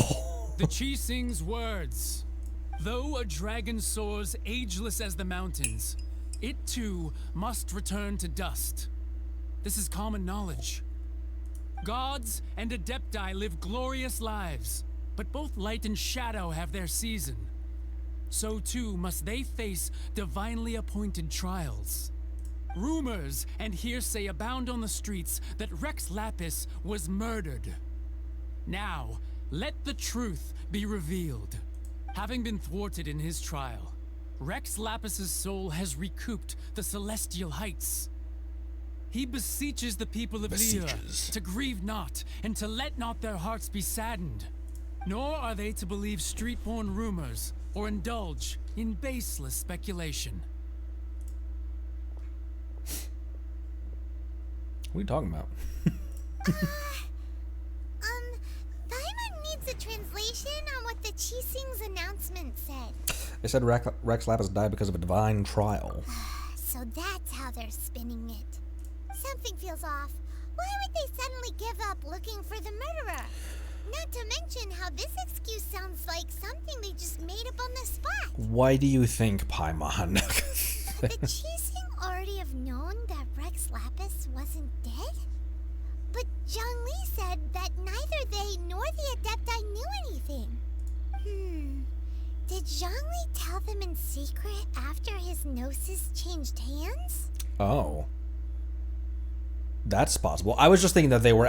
The Chi sings words. Though a dragon soars ageless as the mountains, it too must return to dust. This is common knowledge. Gods and Adepti live glorious lives, But both light and shadow have their season. So too must they face divinely appointed trials. Rumors and hearsay abound on the streets that Rex Lapis was murdered. Now, let the truth be revealed. Having been thwarted in his trial, Rex Lapis's soul has recouped the celestial heights. He beseeches the people of Liyue to grieve not and to let not their hearts be saddened. Nor are they to believe street-born rumors or indulge in baseless speculation. What are you talking about? Paimon needs a translation on what the Qixing's announcement said. They said Rex Lapis died because of a divine trial. So that's how they're spinning it. Something feels off. Why would they suddenly give up looking for the murderer? Not to mention how this excuse sounds like something they just made up on the spot. Why do you think, Paimon? The Qixing already have known that Rex Lapis wasn't dead? But Zhongli said that neither they nor the Adepti knew anything. Did Zhongli tell them in secret after his Gnosis changed hands? Oh. That's possible. I was just thinking that they were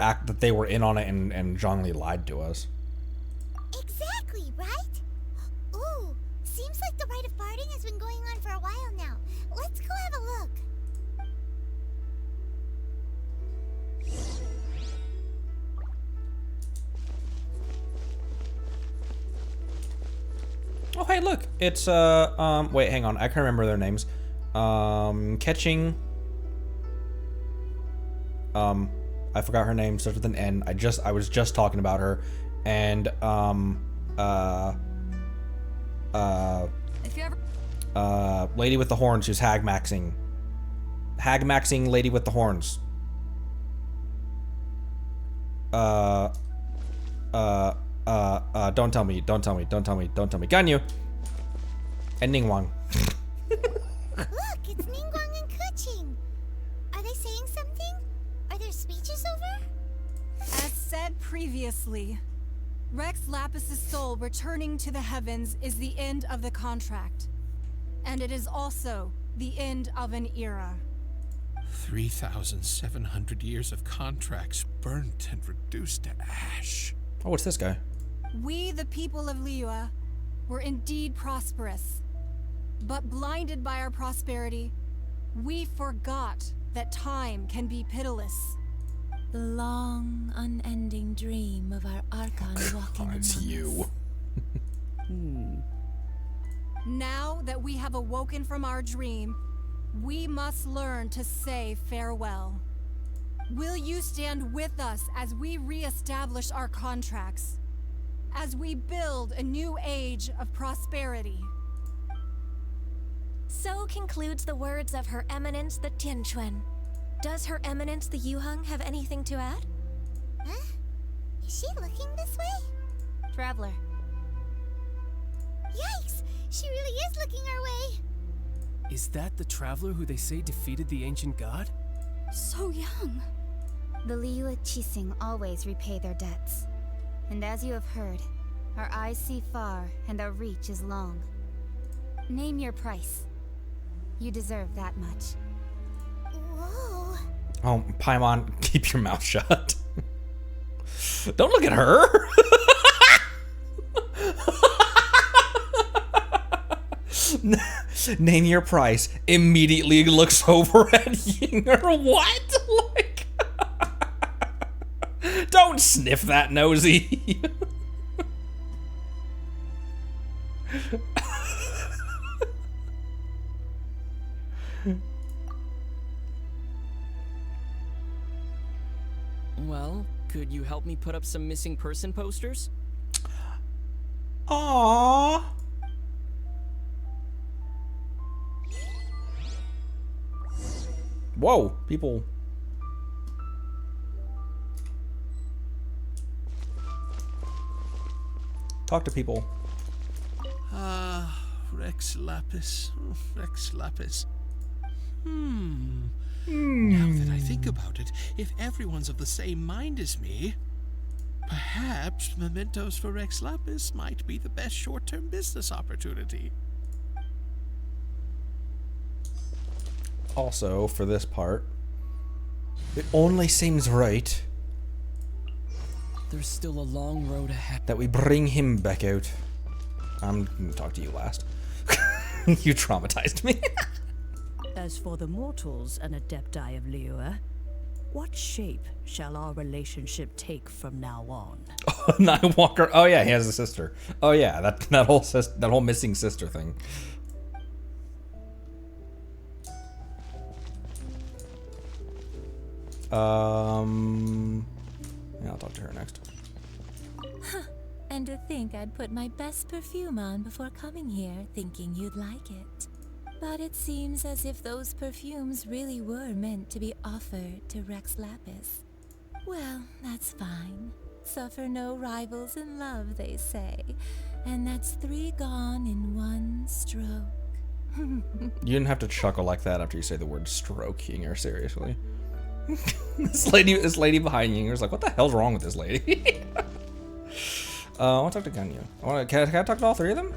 in on it and Zhongli lied to us. Exactly, right? Ooh, seems like the rite of parting has been going on for a while now. Let's go have a look. Oh, hey, look. It's, wait, hang on. I can't remember their names. Catching... I forgot her name, starts with an N. I was just talking about her. And, if you ever... lady with the horns who's hag-maxing. Hag-maxing lady with the horns. Don't tell me. Ganyu! And Ningguang. Look, it's Ningguang and Keqing. Are they saying something? Are their speeches over? As said previously, Rex Lapis's soul returning to the heavens is the end of the contract. And it is also the end of an era. 3,700 years of contracts burnt and reduced to ash. Oh, what's this guy? We, the people of Liyue, were indeed prosperous. But blinded by our prosperity, we forgot that time can be pitiless. The long, unending dream of our Archon walking among It's you. Now that we have awoken from our dream, we must learn to say farewell. Will you stand with us as we re-establish our contracts? As we build a new age of prosperity? So concludes the words of Her Eminence the Tianquan. Does Her Eminence the Yuheng have anything to add? Huh? Is she looking this way? Traveler. Yikes! She really is looking our way! Is that the traveler who they say defeated the ancient god? So young. The Liyue Qixing always repay their debts. And as you have heard, our eyes see far and our reach is long. Name your price. You deserve that much. Whoa. Oh, Paimon, keep your mouth shut. Don't look at her. Name your price. Immediately looks over at Yinger. What? Like, don't sniff that, nosy. Well, could you help me put up some missing person posters? Aww. Whoa, people. Talk to people. Ah, Rex Lapis. Oh, Rex Lapis. Now that I think about it, if everyone's of the same mind as me... Perhaps mementos for Rex Lapis might be the best short-term business opportunity. Also, for this part, it only seems right There's still a long road ahead. that we bring him back out. I'm gonna talk to you last. You traumatized me. As for the mortals and adepti of Liyue, what shape shall our relationship take from now on? Nightwalker. Oh yeah, he has a sister. Oh yeah, that whole missing sister thing. Yeah, I'll talk to her next. And to think I'd put my best perfume on before coming here, thinking you'd like it. But it seems as if those perfumes really were meant to be offered to Rex Lapis. Well, that's fine. Suffer no rivals in love, they say. And that's 3 gone in 1 stroke. You didn't have to chuckle like that after you say the word stroke, Yinger, seriously. This lady behind Yinger's like, what the hell's wrong with this lady? I want to talk to Ganyu. Can I talk to all 3 of them?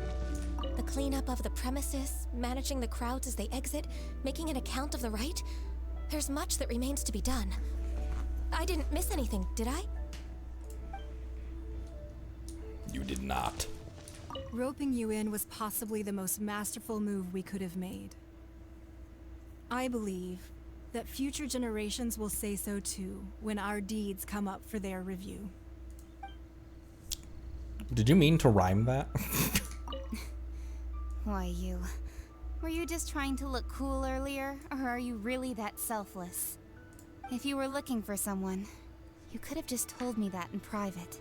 The cleanup of the premises, managing the crowds as they exit, making an account of the Rite. There's much that remains to be done. I didn't miss anything, did I? You did not. Roping you in was possibly the most masterful move we could have made. I believe that future generations will say so too when our deeds come up for their review. Did you mean to rhyme that? Why, you. Were you just trying to look cool earlier, or are you really that selfless? If you were looking for someone, you could have just told me that in private.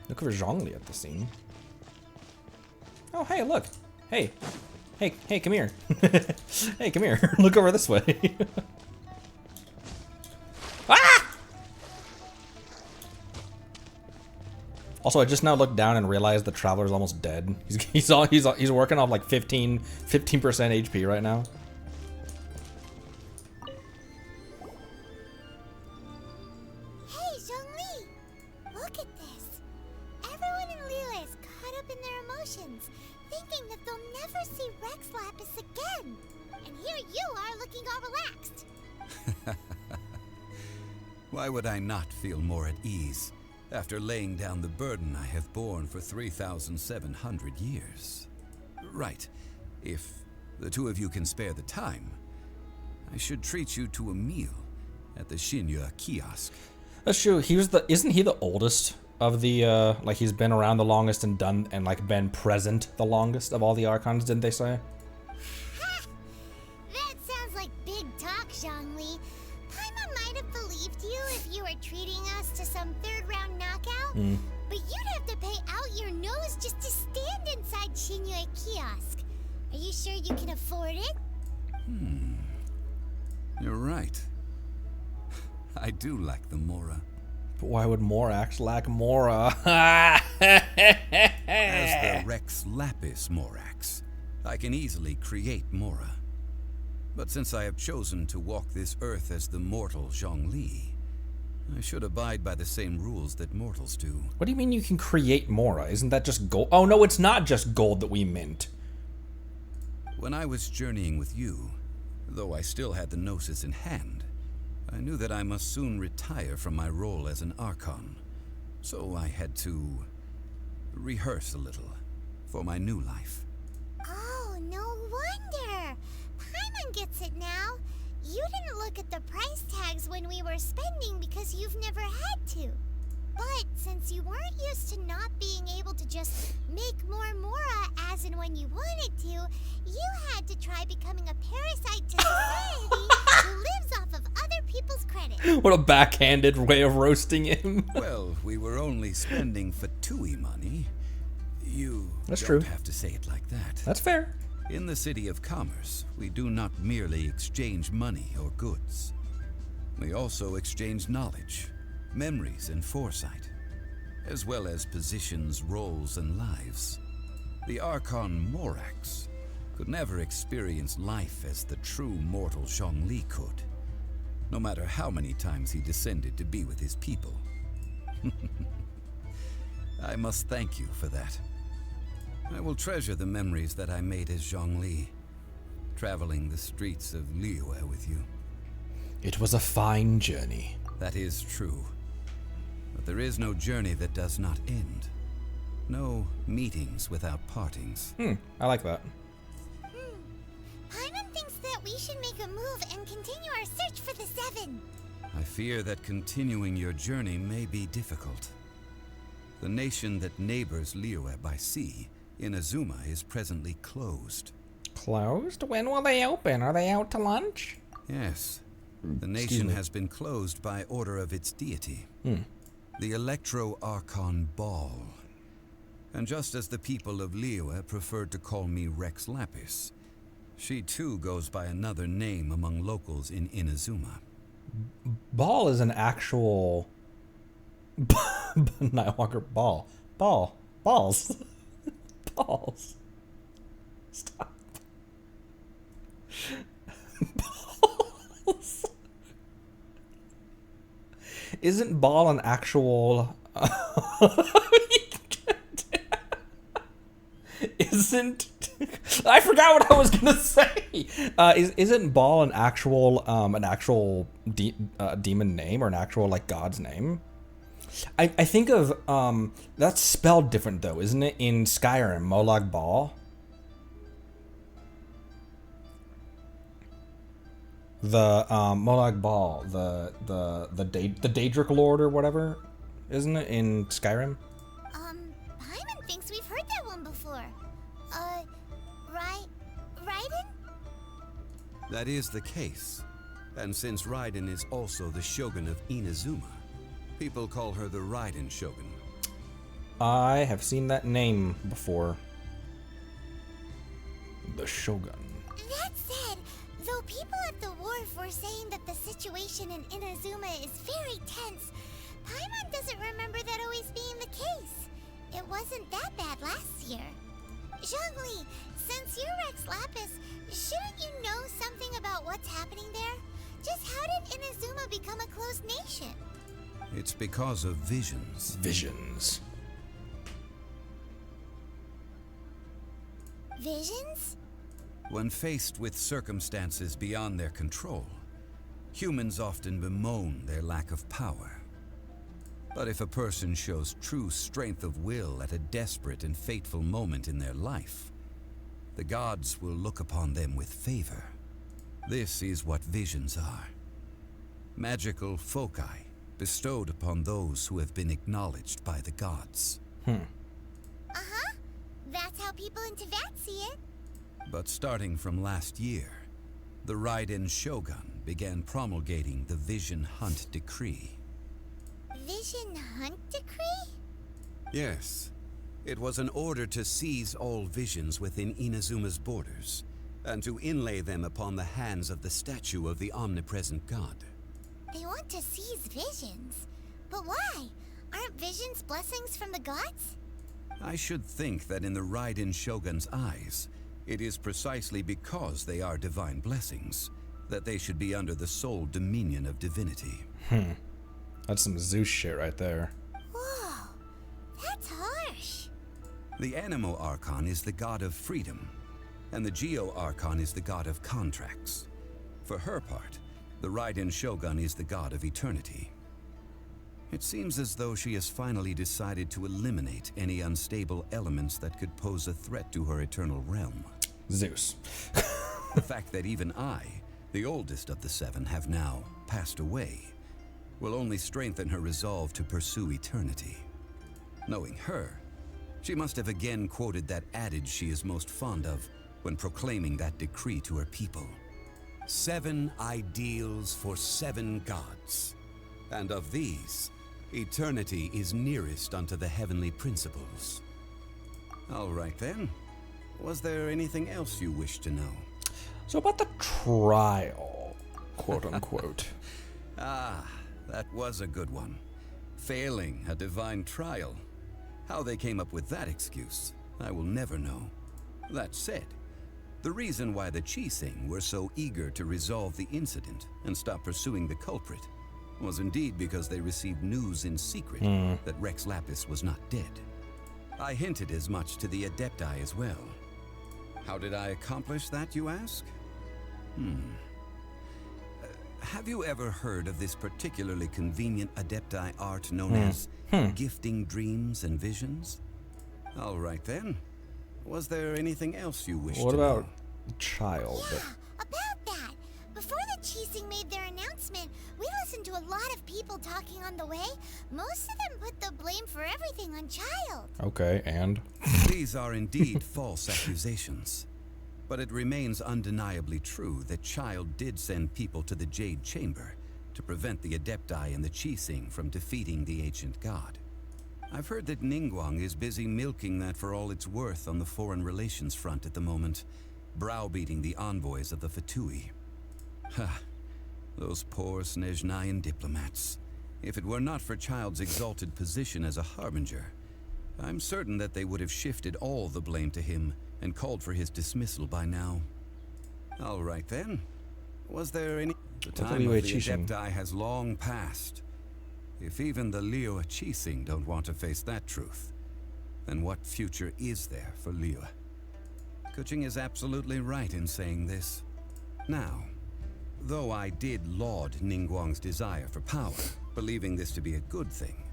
Look for Zhongli at the scene. Oh, hey, look. Hey. Hey, come here. Hey, come here. Look over this way. Ah! Also, I just now looked down and realized the Traveler's almost dead. He's working off like 15% HP right now. Hey, Zhongli! Look at this. Everyone in Liyue is caught up in their emotions, thinking that they'll never see Rex Lapis again. And here you are looking all relaxed. Why would I not feel more at ease after laying down the burden I have borne for 3,700 years? Right. If the 2 of you can spare the time, I should treat you to a meal at the Liyue kiosk. That's true. Isn't he the oldest of the like he's been around the longest and done and like been present the longest of all the Archons, didn't they say? That sounds like big talk, Zhongli. Paimon might have believed you if you were treating us to some 3rd round knockout, but you'd have to pay out your nose just to stand inside Liyue kiosk. Are you sure you can afford it? You're right. I do lack the Mora. But why would Morax lack Mora? As the Rex Lapis Morax, I can easily create Mora. But since I have chosen to walk this earth as the mortal Zhongli, I should abide by the same rules that mortals do. What do you mean you can create Mora? Isn't that just gold? Oh no, it's not just gold that we mint. When I was journeying with you, though I still had the Gnosis in hand, I knew that I must soon retire from my role as an Archon. So I had to rehearse a little for my new life. Oh, no wonder. Paimon gets it now. You didn't look at the price tags when we were spending because you've never had to. But since you weren't used to not being able to just make more Mora as and when you wanted to, you had to try becoming a parasite to society who lives off of other people's credit. What a backhanded way of roasting him. Well, we were only spending Fatui money. That's don't true. have to say it like that. That's fair. In the City of Commerce, we do not merely exchange money or goods. We also exchange knowledge, memories, and foresight, as well as positions, roles, and lives. The Archon Morax could never experience life as the true mortal Zhongli could. no matter how many times he descended to be with his people. I must thank you for that. I will treasure the memories that I made as Zhongli, traveling the streets of Liyue with you. It was a fine journey. That is true. But there is no journey that does not end. No meetings without partings. I like that. Paimon thinks that we should make a move and continue our search for the Seven. I fear that continuing your journey may be difficult. The nation that neighbors Liyue by sea, Inazuma, is presently closed. Closed? When will they open? Are they out to lunch? Yes. The nation has been closed by order of its deity. The Electro-Archon Ball. And just as the people of Liyue preferred to call me Rex Lapis, she too goes by another name among locals in Inazuma. Ball is an actual... Nightwalker ball. Balls. Balls. Stop. Balls. Isn't ball an actual... Isn't... I forgot what I was gonna say. Isn't ball an actual demon name or an actual like god's name? I think of that's spelled different though, isn't it? In Skyrim, Molag Bal. The Molag Bal, the Daedric Lord or whatever, isn't it in Skyrim? Paimon thinks we've heard that one before. Raiden? That is the case. And since Raiden is also the Shogun of Inazuma, people call her the Raiden Shogun. I have seen that name before. The Shogun. That said, though people at the wharf were saying that the situation in Inazuma is very tense, Paimon doesn't remember that always being the case. It wasn't that bad last year. Zhongli, since you're Rex Lapis, shouldn't you know something about what's happening there? Just how did Inazuma become a closed nation? It's because of visions. Visions. Visions? When faced with circumstances beyond their control, humans often bemoan their lack of power. But if a person shows true strength of will at a desperate and fateful moment in their life, the gods will look upon them with favor. This is what visions are. Magical foci bestowed upon those who have been acknowledged by the gods. Uh-huh. That's how people in Teyvat see it. But starting from last year, the Raiden Shogun began promulgating the Vision Hunt Decree. Vision Hunt Decree? Yes. It was an order to seize all visions within Inazuma's borders, and to inlay them upon the hands of the statue of the omnipresent god. They want to seize visions. But why? Aren't visions blessings from the gods? I should think that in the Raiden Shogun's eyes, it is precisely because they are divine blessings that they should be under the sole dominion of divinity. That's some Zeus shit right there. Whoa, that's harsh. The Animo Archon is the god of freedom, and the Geo Archon is the god of contracts. For her part, the Raiden Shogun is the god of eternity. It seems as though she has finally decided to eliminate any unstable elements that could pose a threat to her eternal realm. Zeus. The fact that even I, the oldest of the seven, have now passed away will only strengthen her resolve to pursue eternity. Knowing her, she must have again quoted that adage she is most fond of when proclaiming that decree to her people. 7 ideals for 7 gods, and of these, eternity is nearest unto the heavenly principles. All right then. Was there anything else you wish to know? So about the trial, quote unquote. That was a good one. Failing a divine trial. How they came up with that excuse, I will never know. That said, The reason why the Qixing were so eager to resolve the incident and stop pursuing the culprit was indeed because they received news in secret that Rex Lapis was not dead. I hinted as much to the Adepti as well. How did I accomplish that, you ask? Have you ever heard of this particularly convenient Adepti art known as gifting dreams and visions? All right then. Was there anything else you wished to know? What about child? Yeah, about that. Before the Qixing made their announcement, we listened to a lot of people talking on the way. Most of them put the blame for everything on Child. Okay, and? These are indeed false accusations. But it remains undeniably true that Child did send people to the Jade Chamber to prevent the Adepti and the Qixing from defeating the ancient god. I've heard that Ningguang is busy milking that for all it's worth on the foreign relations front at the moment, browbeating the envoys of the Fatui. Ha! Those poor Snezhnayan diplomats. If it were not for Child's exalted position as a harbinger, I'm certain that they would have shifted all the blame to him and called for his dismissal by now. All right then. Was there any... The time of the Adepti has long passed. If even the Liyue Qixing don't want to face that truth, then what future is there for Liyue? Kuching is absolutely right in saying this. Now, though I did laud Ningguang's desire for power, believing this to be a good thing,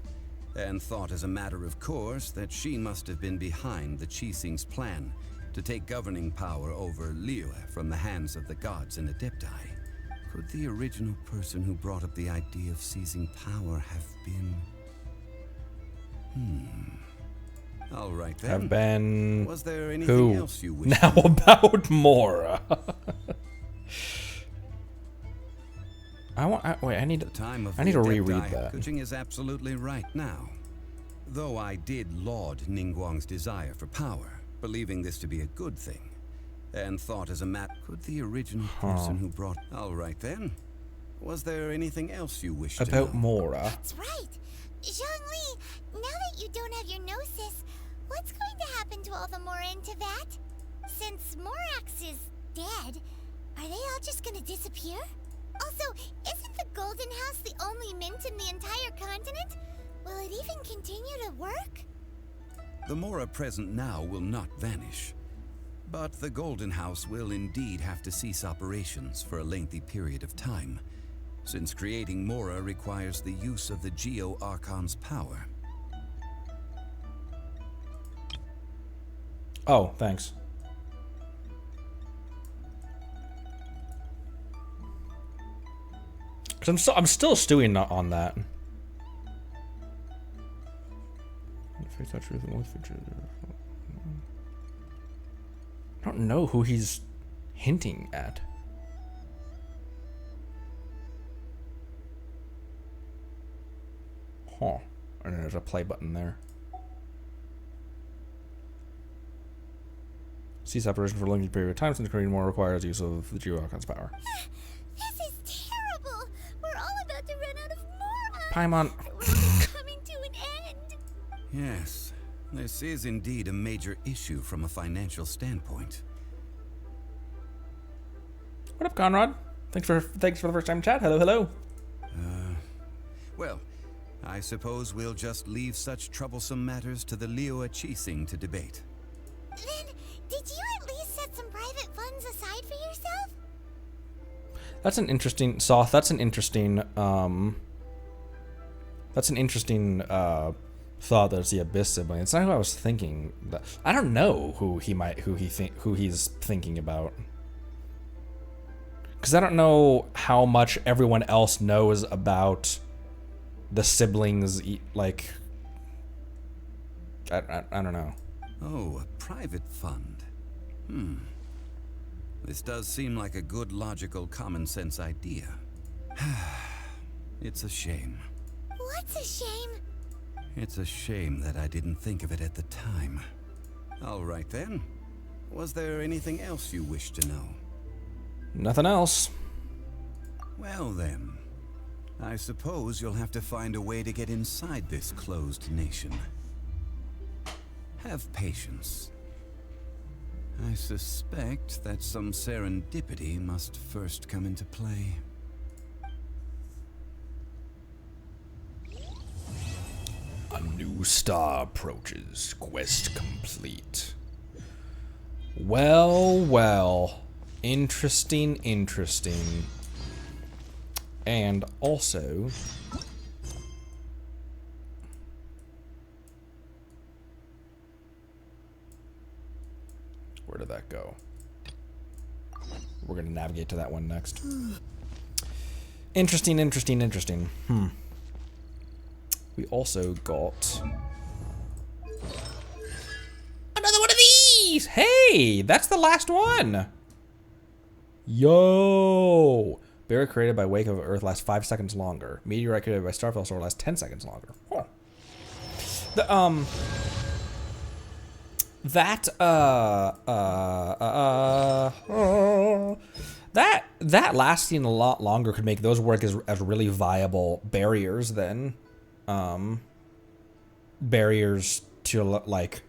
and thought as a matter of course that she must have been behind the Qixing's plan to take governing power over Liyue from the hands of the gods and Adepti, could the original person who brought up the idea of seizing power have been... All right then. Have been... Was there anything else you wished Now about Mora. Wait, I need to reread that. Kuching is absolutely right now. Though I did laud Ningguang's desire for power, believing this to be a good thing, and thought as a matter, could the original person who brought... All right then. Was there anything else you wished to know? About Mora. That's right. Zhongli, now that you don't have your Gnosis, what's going to happen to all the Mora in Teyvat? Since Morax is dead, are they all just gonna disappear? Also, isn't the Golden House the only mint in the entire continent? Will it even continue to work? The Mora present now will not vanish. But the Golden House will indeed have to cease operations for a lengthy period of time, since creating Mora requires the use of the Geo-Archon's power. Oh, thanks. Because I'm still stewing on that. I don't know who he's hinting at. Huh. And there's a play button there. Cease operation for a limited period of time since creating more requires use of the Geo-Archon's power. This is terrible! We're all about to run out of Mora! Paimon. We're coming to an end! Yes, this is indeed a major issue from a financial standpoint. What up, Conrad? Thanks for the first time chat. Hello, hello. Well, I suppose we'll just leave such troublesome matters to the Liyue Qixing to debate. Then, did you at least set some private funds aside for yourself? That's an interesting, Soth. That's an interesting thought. There's the Abyss sibling. It's not who I was thinking. I don't know who he's thinking about. Because I don't know how much everyone else knows about the siblings, like... I don't know. Oh, a private fund. This does seem like a good, logical, common-sense idea. It's a shame. What's a shame? It's a shame that I didn't think of it at the time. All right, then. Was there anything else you wished to know? Nothing else. Well then, I suppose you'll have to find a way to get inside this closed nation. Have patience. I suspect that some serendipity must first come into play. A new star approaches. Quest complete. Well, well. Interesting, interesting. And also... where did that go? We're going to navigate to that one next. Interesting, interesting, interesting. We also got... another one of these! Hey! That's the last one! Yo! Barrier created by wake of Earth lasts 5 seconds longer. Meteorite created by Starfell Sword lasts 10 seconds longer. Huh. That lasting a lot longer could make those work as really viable barriers then. Barriers to like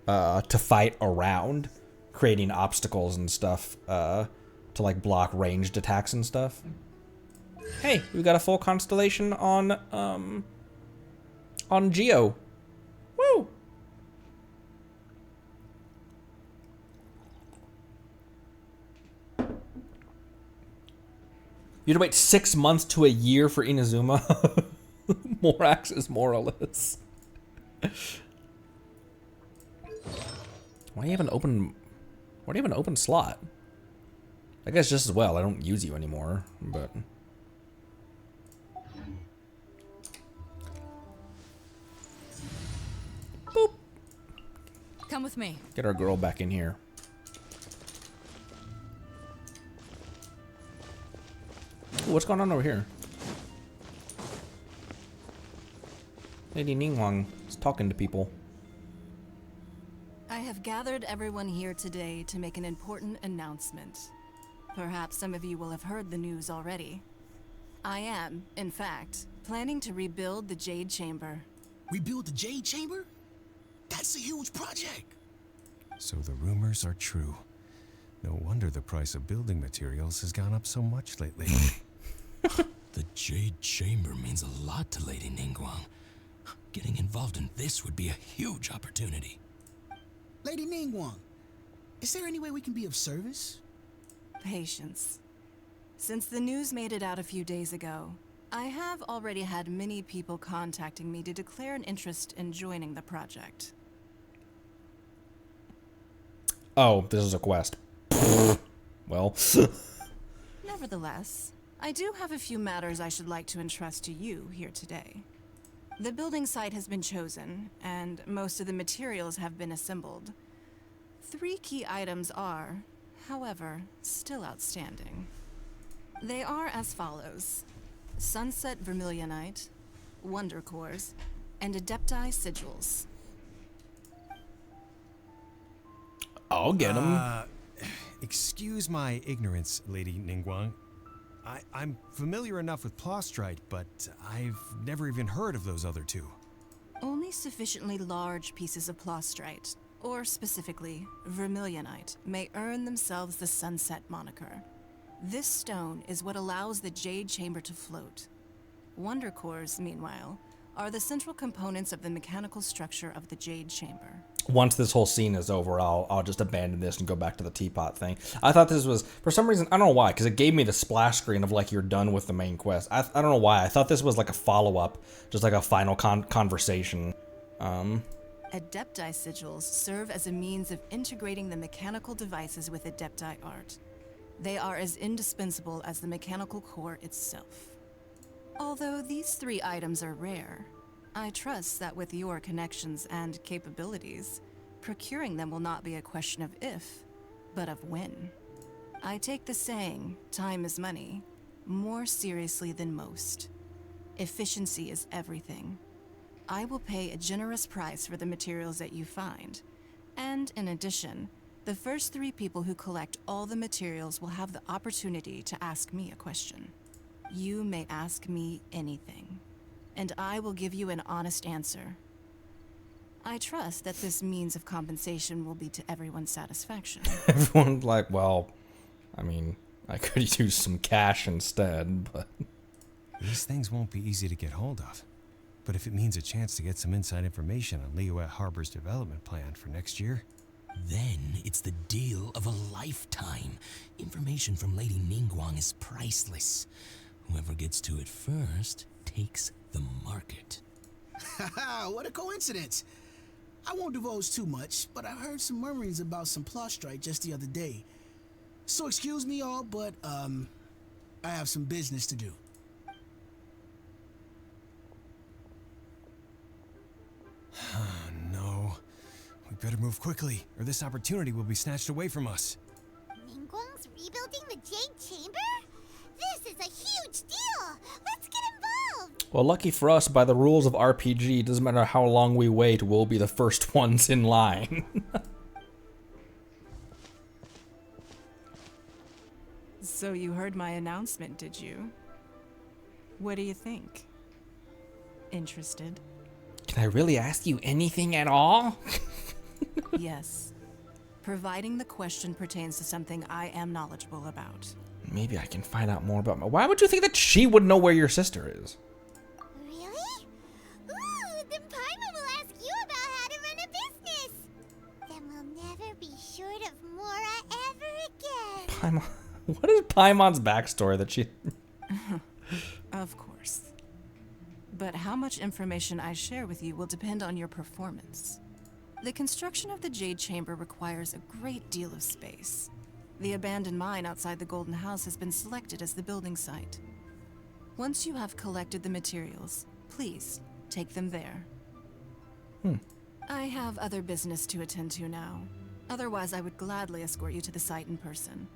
to fight around, creating obstacles and stuff to like block ranged attacks and stuff. Hey, we've got a full constellation on Geo. Woo! You had to wait 6 months to a year for Inazuma. Morax is Moralist. Why do you have an open slot? I guess just as well. I don't use you anymore, but boop. Come with me. Get our girl back in here. Ooh, what's going on over here? Lady Ningguang is talking to people. I have gathered everyone here today to make an important announcement. Perhaps some of you will have heard the news already. I am, in fact, planning to rebuild the Jade Chamber. Rebuild the Jade Chamber? That's a huge project. So the rumors are true. No wonder the price of building materials has gone up so much lately. The Jade Chamber means a lot to Lady Ningguang. Getting involved in this would be a huge opportunity. Lady Ningguang, is there any way we can be of service? Patience. Since the news made it out a few days ago, I have already had many people contacting me to declare an interest in joining the project. Oh, this is a quest. Well. Nevertheless, I do have a few matters I should like to entrust to you here today. The building site has been chosen, and most of the materials have been assembled. 3 key items are, however, still outstanding. They are as follows: Sunset Vermilionite, Wonder Cores, and Adepti Sigils. I'll get them. Excuse my ignorance, Lady Ningguang. I'm familiar enough with Plostrite, but I've never even heard of those other two. Only sufficiently large pieces of Plostrite, or specifically Vermilionite, may earn themselves the Sunset moniker. This stone is what allows the Jade Chamber to float. Wonder Cores, meanwhile, are the central components of the mechanical structure of the Jade Chamber. Once this whole scene is over, I'll just abandon this and go back to the teapot thing. I thought this was, for some reason, I don't know why, because it gave me the splash screen of like you're done with the main quest. I don't know why. I thought this was like a follow-up, just like a final conversation. Adepti Sigils serve as a means of integrating the mechanical devices with Adepti art. They are as indispensable as the mechanical core itself. Although these 3 items are rare, I trust that with your connections and capabilities, procuring them will not be a question of if, but of when. I take the saying, time is money, more seriously than most. Efficiency is everything. I will pay a generous price for the materials that you find, and in addition, the first 3 people who collect all the materials will have the opportunity to ask me a question. You may ask me anything, and I will give you an honest answer. I trust that this means of compensation will be to everyone's satisfaction. Everyone's like, well, I mean, I could use some cash instead, but... These things won't be easy to get hold of. But if it means a chance to get some inside information on Liyue Harbor's development plan for next year... Then it's the deal of a lifetime. Information from Lady Ningguang is priceless. Whoever gets to it first takes the market. Haha, what a coincidence. I won't divulge too much, but I heard some murmurings about some Plaustrite just the other day. So excuse me all, but I have some business to do. No. We better move quickly, or this opportunity will be snatched away from us. Ningguang's rebuilding the Jade Chamber? This is a huge deal! Let's get involved! Well, lucky for us, by the rules of RPG, it doesn't matter how long we wait, we'll be the first ones in line. So you heard my announcement, did you? What do you think? Interested? Can I really ask you anything at all? Yes. Providing the question pertains to something I am knowledgeable about. Maybe I can find out more about my... Why would you think that she would know where your sister is? Really? Ooh, then Paimon will ask you about how to run a business. Then we'll never be short of Mora ever again. Paimon... What is Paimon's backstory that she... Of course. But how much information I share with you will depend on your performance. The construction of the Jade Chamber requires a great deal of space. The abandoned mine outside the Golden House has been selected as the building site. Once you have collected the materials, please take them there. I have other business to attend to now. Otherwise, I would gladly escort you to the site in person.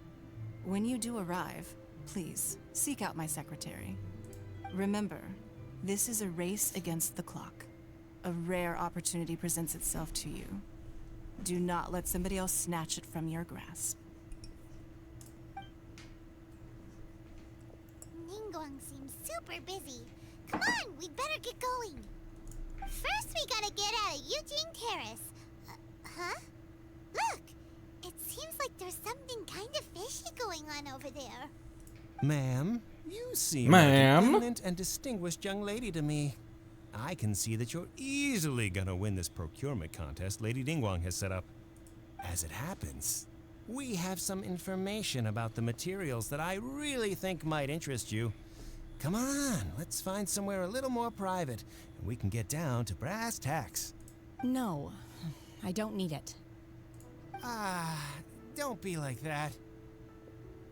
When you do arrive, please seek out my secretary. Remember, this is a race against the clock. A rare opportunity presents itself to you. Do not let somebody else snatch it from your grasp. Ningguang seems super busy. Come on, we'd better get going. First, we gotta get out of Eugene Terrace. Huh? Look! It seems like there's something kind of fishy going on over there. Ma'am, you seem like an eminent and distinguished young lady to me. I can see that you're easily gonna win this procurement contest Lady Ningguang has set up. As it happens, we have some information about the materials that I really think might interest you. Come on, let's find somewhere a little more private, and we can get down to brass tacks. No, I don't need it. Don't be like that.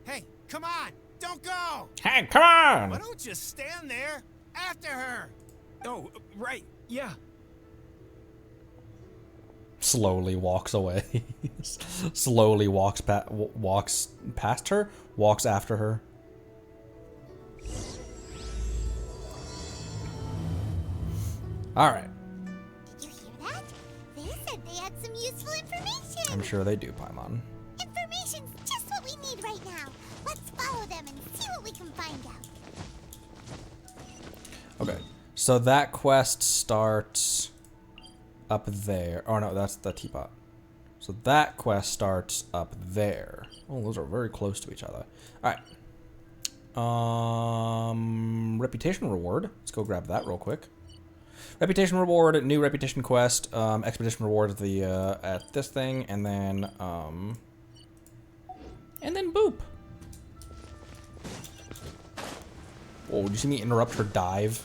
Hey, come on, don't go! Hey, come on! Why don't you stand there after her? Oh, right, yeah. Slowly walks away. Slowly walks past her, walks after her. Alright. Did you hear that? They said they had some useful information. I'm sure they do, Paimon. Information's just what we need right now. Let's follow them and see what we can find out. Okay, so that quest starts up there. Oh no, that's the teapot. So that quest starts up there. Oh, those are very close to each other. Alright. Reputation reward. Let's go grab that real quick. Reputation reward, new reputation quest, expedition reward at the at this thing, and then boop. Oh, did you see me interrupt her dive?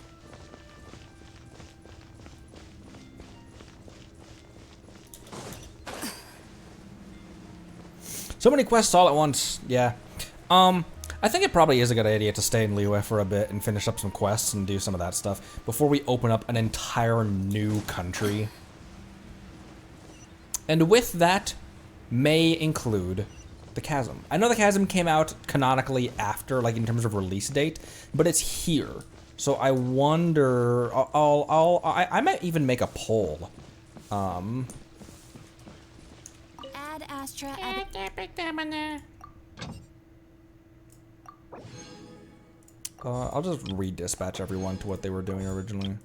So many quests all at once. Yeah. I think it probably is a good idea to stay in Liyue for a bit and finish up some quests and do some of that stuff before we open up an entire new country. And with that may include the Chasm. I know the Chasm came out canonically after, like in terms of release date, but it's here. So I wonder, I might even make a poll. Add Astra. I'll just redispatch everyone to what they were doing originally.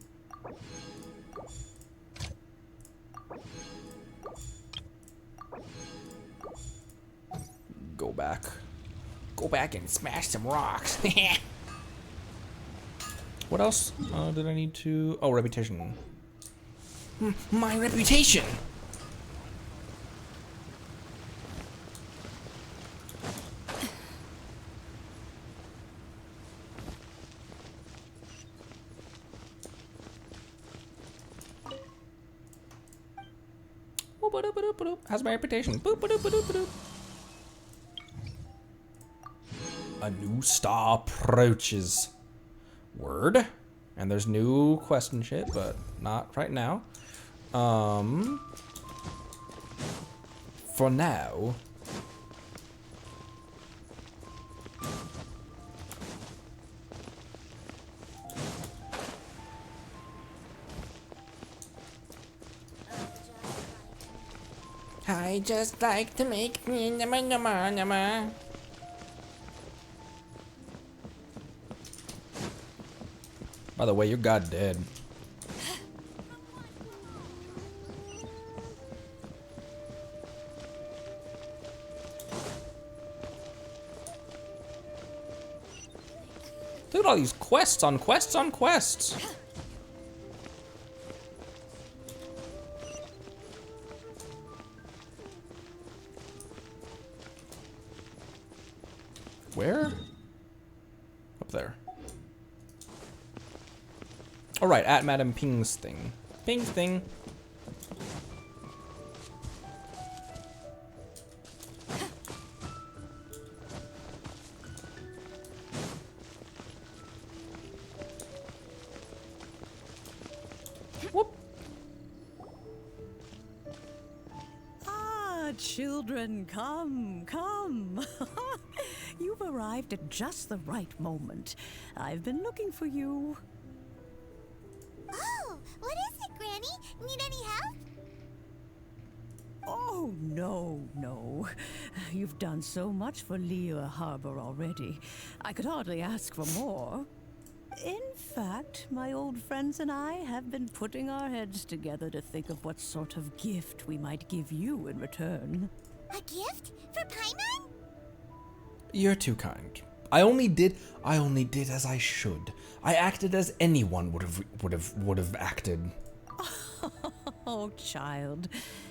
back. Go back and smash some rocks. What else did I need to... Oh, reputation. My reputation! How's my reputation? A new star approaches. Word. And there's new quest and shit, but not right now. For now. I just like to make me nama. By the way, your god dead. Look at all these quests on quests on quests. Where? Up there. Alright, at Madame Ping's thing. Ping's thing. Whoop. Ah, children, come, come. You've arrived at just the right moment. I've been looking for you. Oh, what is it, Granny? Need any help? Oh, no, no. You've done so much for Liyue Harbor already. I could hardly ask for more. In fact, my old friends and I have been putting our heads together to think of what sort of gift we might give you in return. A gift? For Paimon? You're too kind. I only did as I should. I acted as anyone would have acted. Oh, child.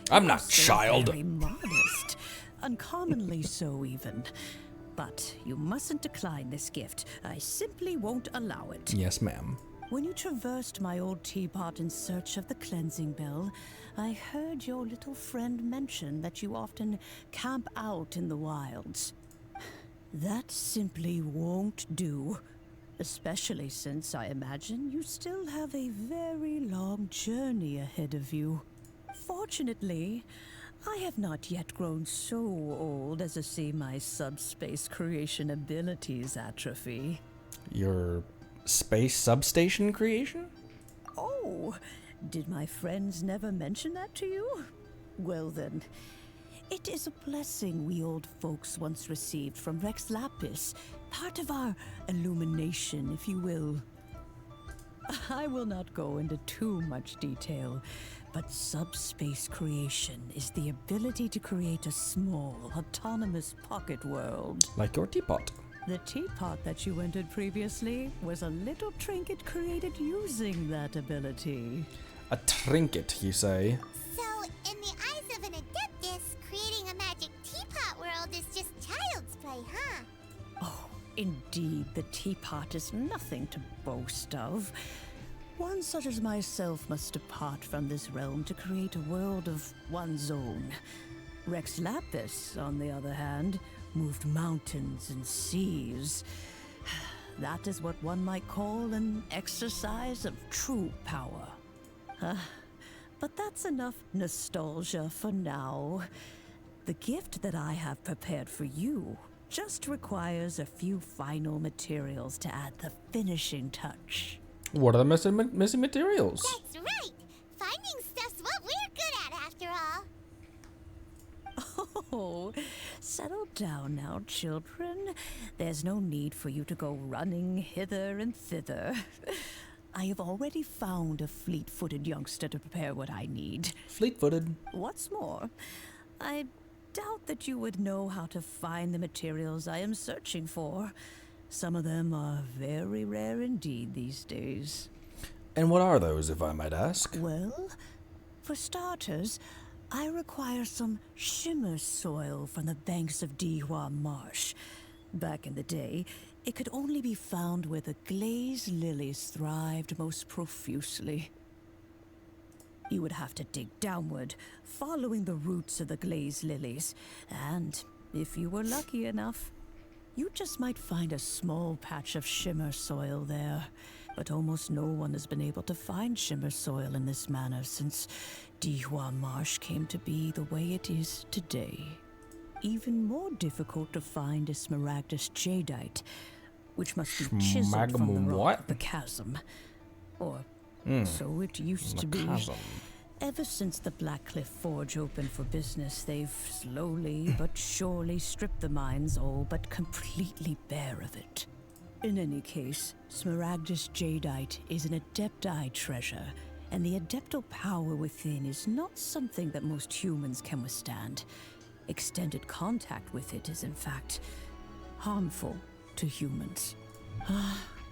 I'm You're not so child. Very modest. Uncommonly so, even. But you mustn't decline this gift. I simply won't allow it. Yes, ma'am. When you traversed my old teapot in search of the cleansing bell, I heard your little friend mention that you often camp out in the wilds. That simply won't do. Especially since I imagine you still have a very long journey ahead of you. Fortunately, I have not yet grown so old as to see my subspace creation abilities atrophy. Your space substation creation? Oh, did my friends never mention that to you? Well then, it is a blessing we old folks once received from Rex Lapis, part of our illumination, if you will. I will not go into too much detail, but subspace creation is the ability to create a small, autonomous pocket world. Like your teapot. The teapot that you entered previously was a little trinket created using that ability. A trinket, you say? So, in the eyes of an Adeptus, creating a magic teapot world is just child's play, huh? Oh, indeed, the teapot is nothing to boast of. One such as myself must depart from this realm to create a world of one's own. Rex Lapis, on the other hand, moved mountains and seas. That is what one might call an exercise of true power. But that's enough nostalgia for now. The gift that I have prepared for you just requires a few final materials to add the finishing touch. What are the missing materials? That's right! Finding stuff's what we're good at, after all. Oh, settle down now, children. There's no need for you to go running hither and thither. I have already found a fleet-footed youngster to prepare what I need. Fleet-footed? What's more, I doubt that you would know how to find the materials I am searching for. Some of them are very rare indeed these days. And what are those, if I might ask? Well, for starters, I require some shimmer soil from the banks of Dihua Marsh. Back in the day, it could only be found where the glazed lilies thrived most profusely. You would have to dig downward, following the roots of the glazed lilies, and if you were lucky enough, you just might find a small patch of shimmer soil there. But almost no one has been able to find shimmer soil in this manner since Dihua Marsh came to be the way it is today. Even more difficult to find is smaragdus jadeite, which must be chiseled from the rock of the chasm. Or so it used to be. Ever since the Blackcliff Forge opened for business, they've slowly but surely stripped the mines all but completely bare of it. In any case, smaragdus jadeite is an adepti treasure, and the adeptal power within is not something that most humans can withstand. Extended contact with it is, in fact, harmful to humans.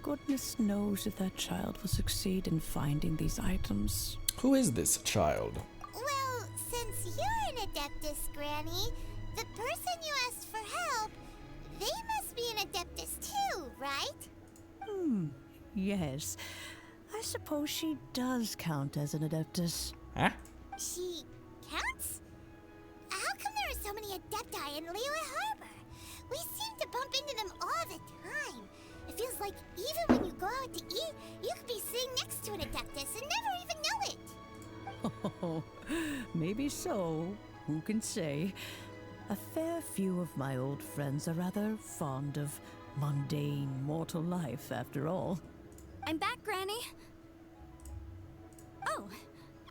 Goodness knows if that child will succeed in finding these items. Who is this child? Well, since you're an Adeptus, Granny, the person you asked for help, they must be an Adeptus too, right? Yes. I suppose she does count as an Adeptus. Huh? She counts? How come there are so many Adepti in Liyue Harbor? We seem to bump into them all the time. It feels like even when you go out to eat, you could be sitting next to an Adeptus and never even know it. Oh, maybe so. Who can say? A fair few of my old friends are rather fond of mundane mortal life, after all. I'm back, Granny. Oh,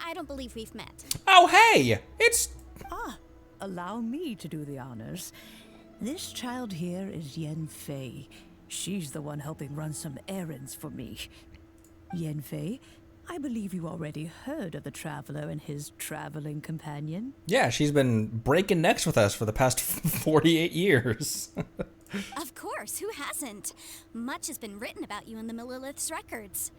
I don't believe we've met. Oh, hey! It's... Allow me to do the honors. This child here is Yanfei. She's the one helping run some errands for me. Yanfei, I believe you already heard of the traveler and his traveling companion. Yeah, she's been breaking necks with us for the past 48 years. Of course, who hasn't? Much has been written about you in the Millilith's records.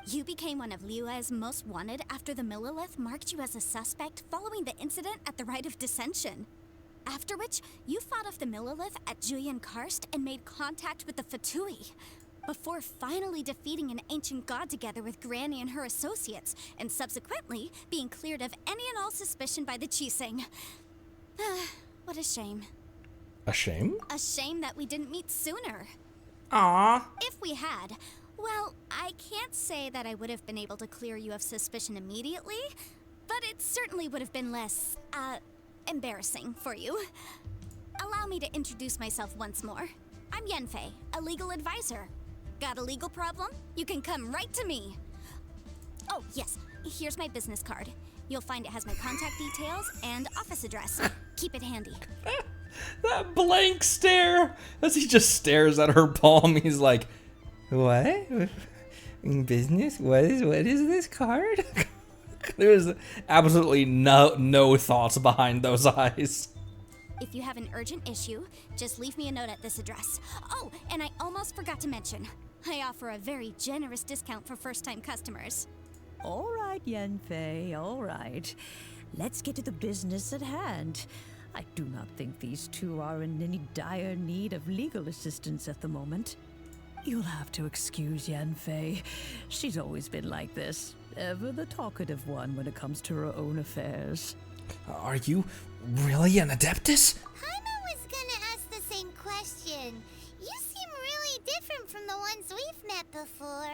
You became one of Liyue's most wanted after the Millilith marked you as a suspect following the incident at the Rite of Dissension. After which, you fought off the Millilith at Julian Karst and made contact with the Fatui, before finally defeating an ancient god together with Granny and her associates, and subsequently being cleared of any and all suspicion by the Qixing. What a shame. A shame? A shame that we didn't meet sooner. Aww. If we had, well, I can't say that I would have been able to clear you of suspicion immediately, but it certainly would have been less, embarrassing for you. Allow me to introduce myself once more. I'm Yanfei, a legal advisor. Got a legal problem? You can come right to me. Oh, yes, here's my business card. You'll find it has my contact details and office address. Keep it handy. That blank stare as he just stares at her palm. He's like, what? In business? What is this card? There's absolutely no thoughts behind those eyes. If you have an urgent issue, just leave me a note at this address. Oh, and I almost forgot to mention, I offer a very generous discount for first-time customers. All right, Yanfei, all right. Let's get to the business at hand. I do not think these two are in any dire need of legal assistance at the moment. You'll have to excuse Yanfei. She's always been like this. Ever the talkative one when it comes to her own affairs. Are you really an Adeptus? Paimon was gonna ask the same question. You seem really different from the ones we've met before.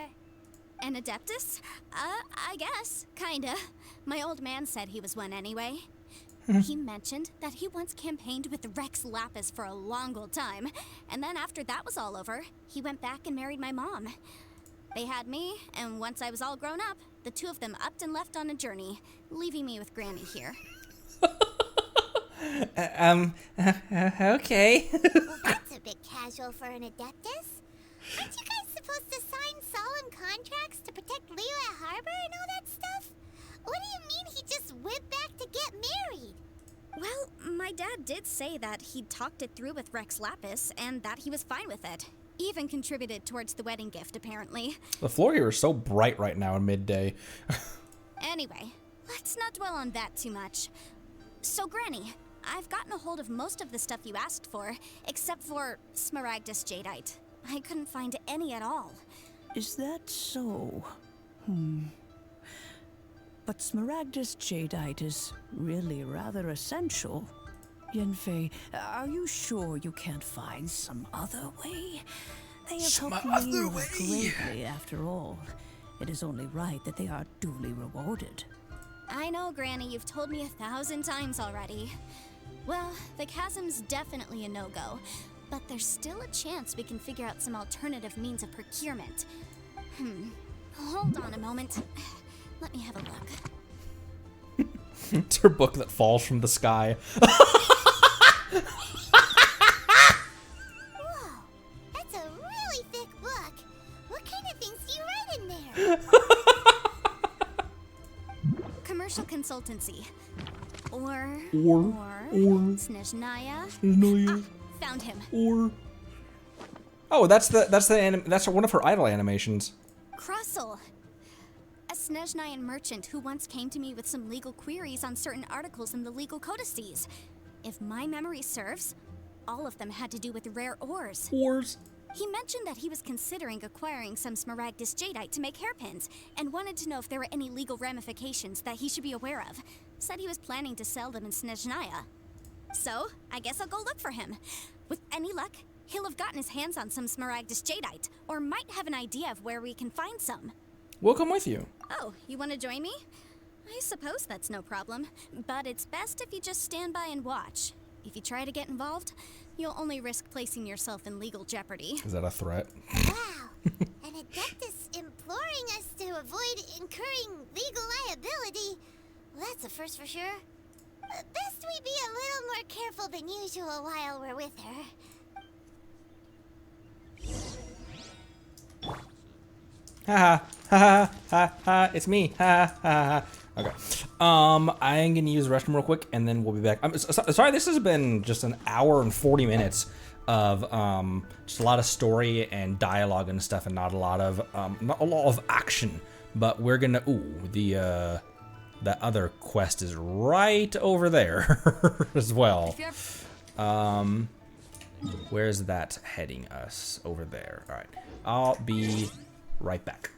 An Adeptus? I guess. Kinda. My old man said he was one anyway. He mentioned that he once campaigned with Rex Lapis for a long old time, and then after that was all over, he went back and married my mom. They had me, and once I was all grown up, the two of them upped and left on a journey, leaving me with Granny here. Okay. Well, that's a bit casual for an Adeptus. Aren't you guys supposed to sign solemn contracts to protect Liyue Harbor and all that stuff? What do you mean he just went back to get married? Well, my dad Dad did say that he'd talked it through with Rex Lapis and that he was fine with it. Even contributed towards the wedding gift, apparently. The floor here is so bright right now in midday. Anyway, let's not dwell on that too much. So, Granny, I've gotten a hold of most of the stuff you asked for, except for Smaragdus Jadeite. I couldn't find any at all. Is that so? But Smaragdus Jadeite is really rather essential. Yanfei, are you sure you can't find some other way? They have helped me greatly, after all. It is only right that they are duly rewarded. I know, Granny, you've told me 1,000 times already. Well, the chasm's definitely a no-go, but there's still a chance we can figure out some alternative means of procurement. Hold on a moment. Let me have a look. It's her book that falls from the sky. Whoa, that's a really thick book. What kind of things do you write in there? Commercial consultancy. Or Snezhnaya. Found him. Oh, that's one of her idol animations. Krusell. A Snezhnayan merchant who once came to me with some legal queries on certain articles in the legal codices. If my memory serves, all of them had to do with rare ores. He mentioned that he was considering acquiring some Smaragdus Jadeite to make hairpins, and wanted to know if there were any legal ramifications that he should be aware of. Said he was planning to sell them in Snezhnaya. So, I guess I'll go look for him. With any luck, he'll have gotten his hands on some Smaragdus Jadeite, or might have an idea of where we can find some. We'll come with you. Oh, you want to join me? I suppose that's no problem, but it's best if you just stand by and watch. If you try to get involved, you'll only risk placing yourself in legal jeopardy. Is that a threat? Wow, an Adeptus imploring us to avoid incurring legal liability. Well, that's a first for sure. Best we be a little more careful than usual while we're with her. Ha, it's me. Ha. Okay. I'm gonna use the restroom real quick, and then we'll be back. I'm sorry, this has been just an hour and 40 minutes of just a lot of story and dialogue and stuff, and not a lot of action. But we're gonna that other quest is right over there as well. Where's that heading us? Over there. All right. I'll be right back.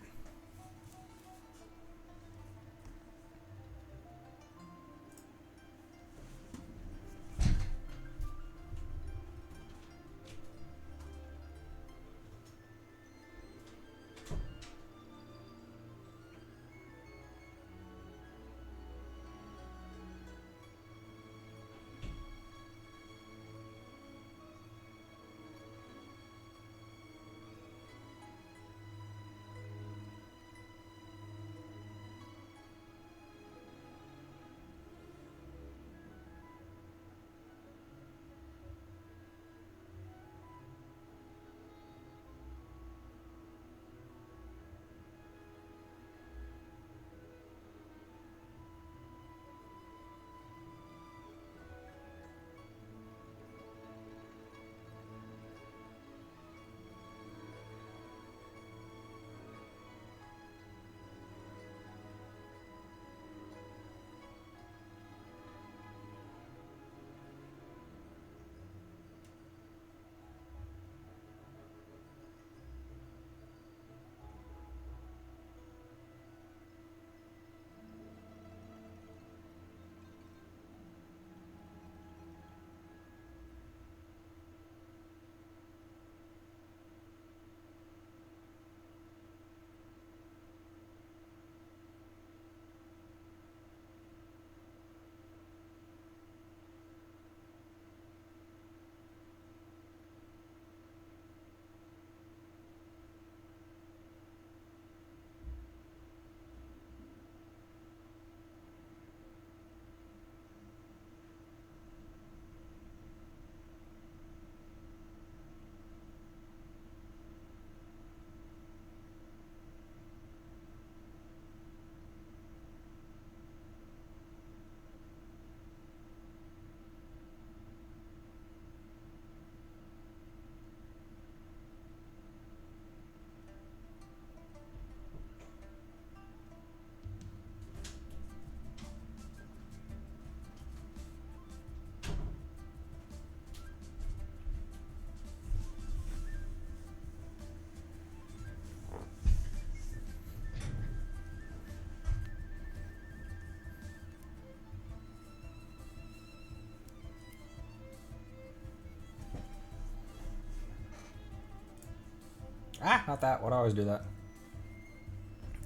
Ah, not that. Why do I always do that?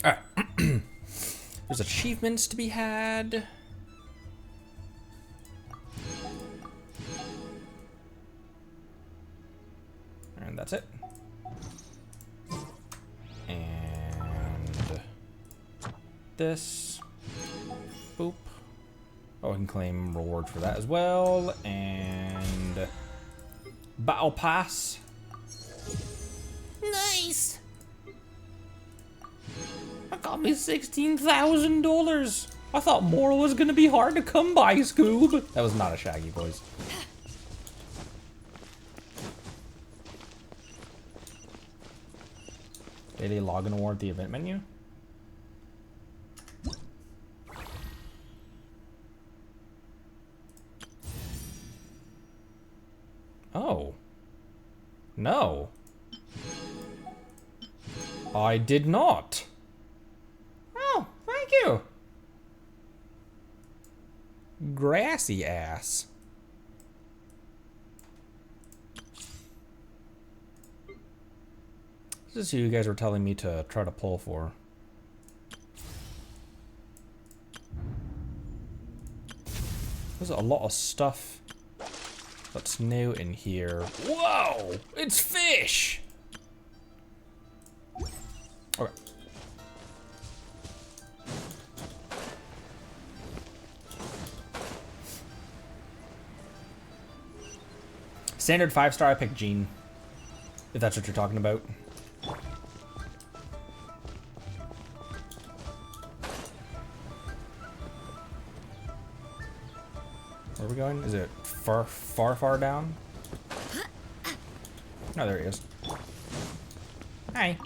Alright. There's achievements to be had. And that's it. And this. Boop. Oh, I can claim reward for that as well. And battle pass. Nice! I got me $16,000. I thought more was gonna be hard to come by, Scoob. That was not a Shaggy voice. Daily login award, the event menu. Oh. No. I did not. Oh, thank you. Grassy ass. This is who you guys were telling me to try to pull for. There's a lot of stuff that's new in here. Whoa! It's fish! Okay. Standard 5-star, I picked Jean. If that's what you're talking about. Where are we going? Is it far down? Oh, there he is. Hi.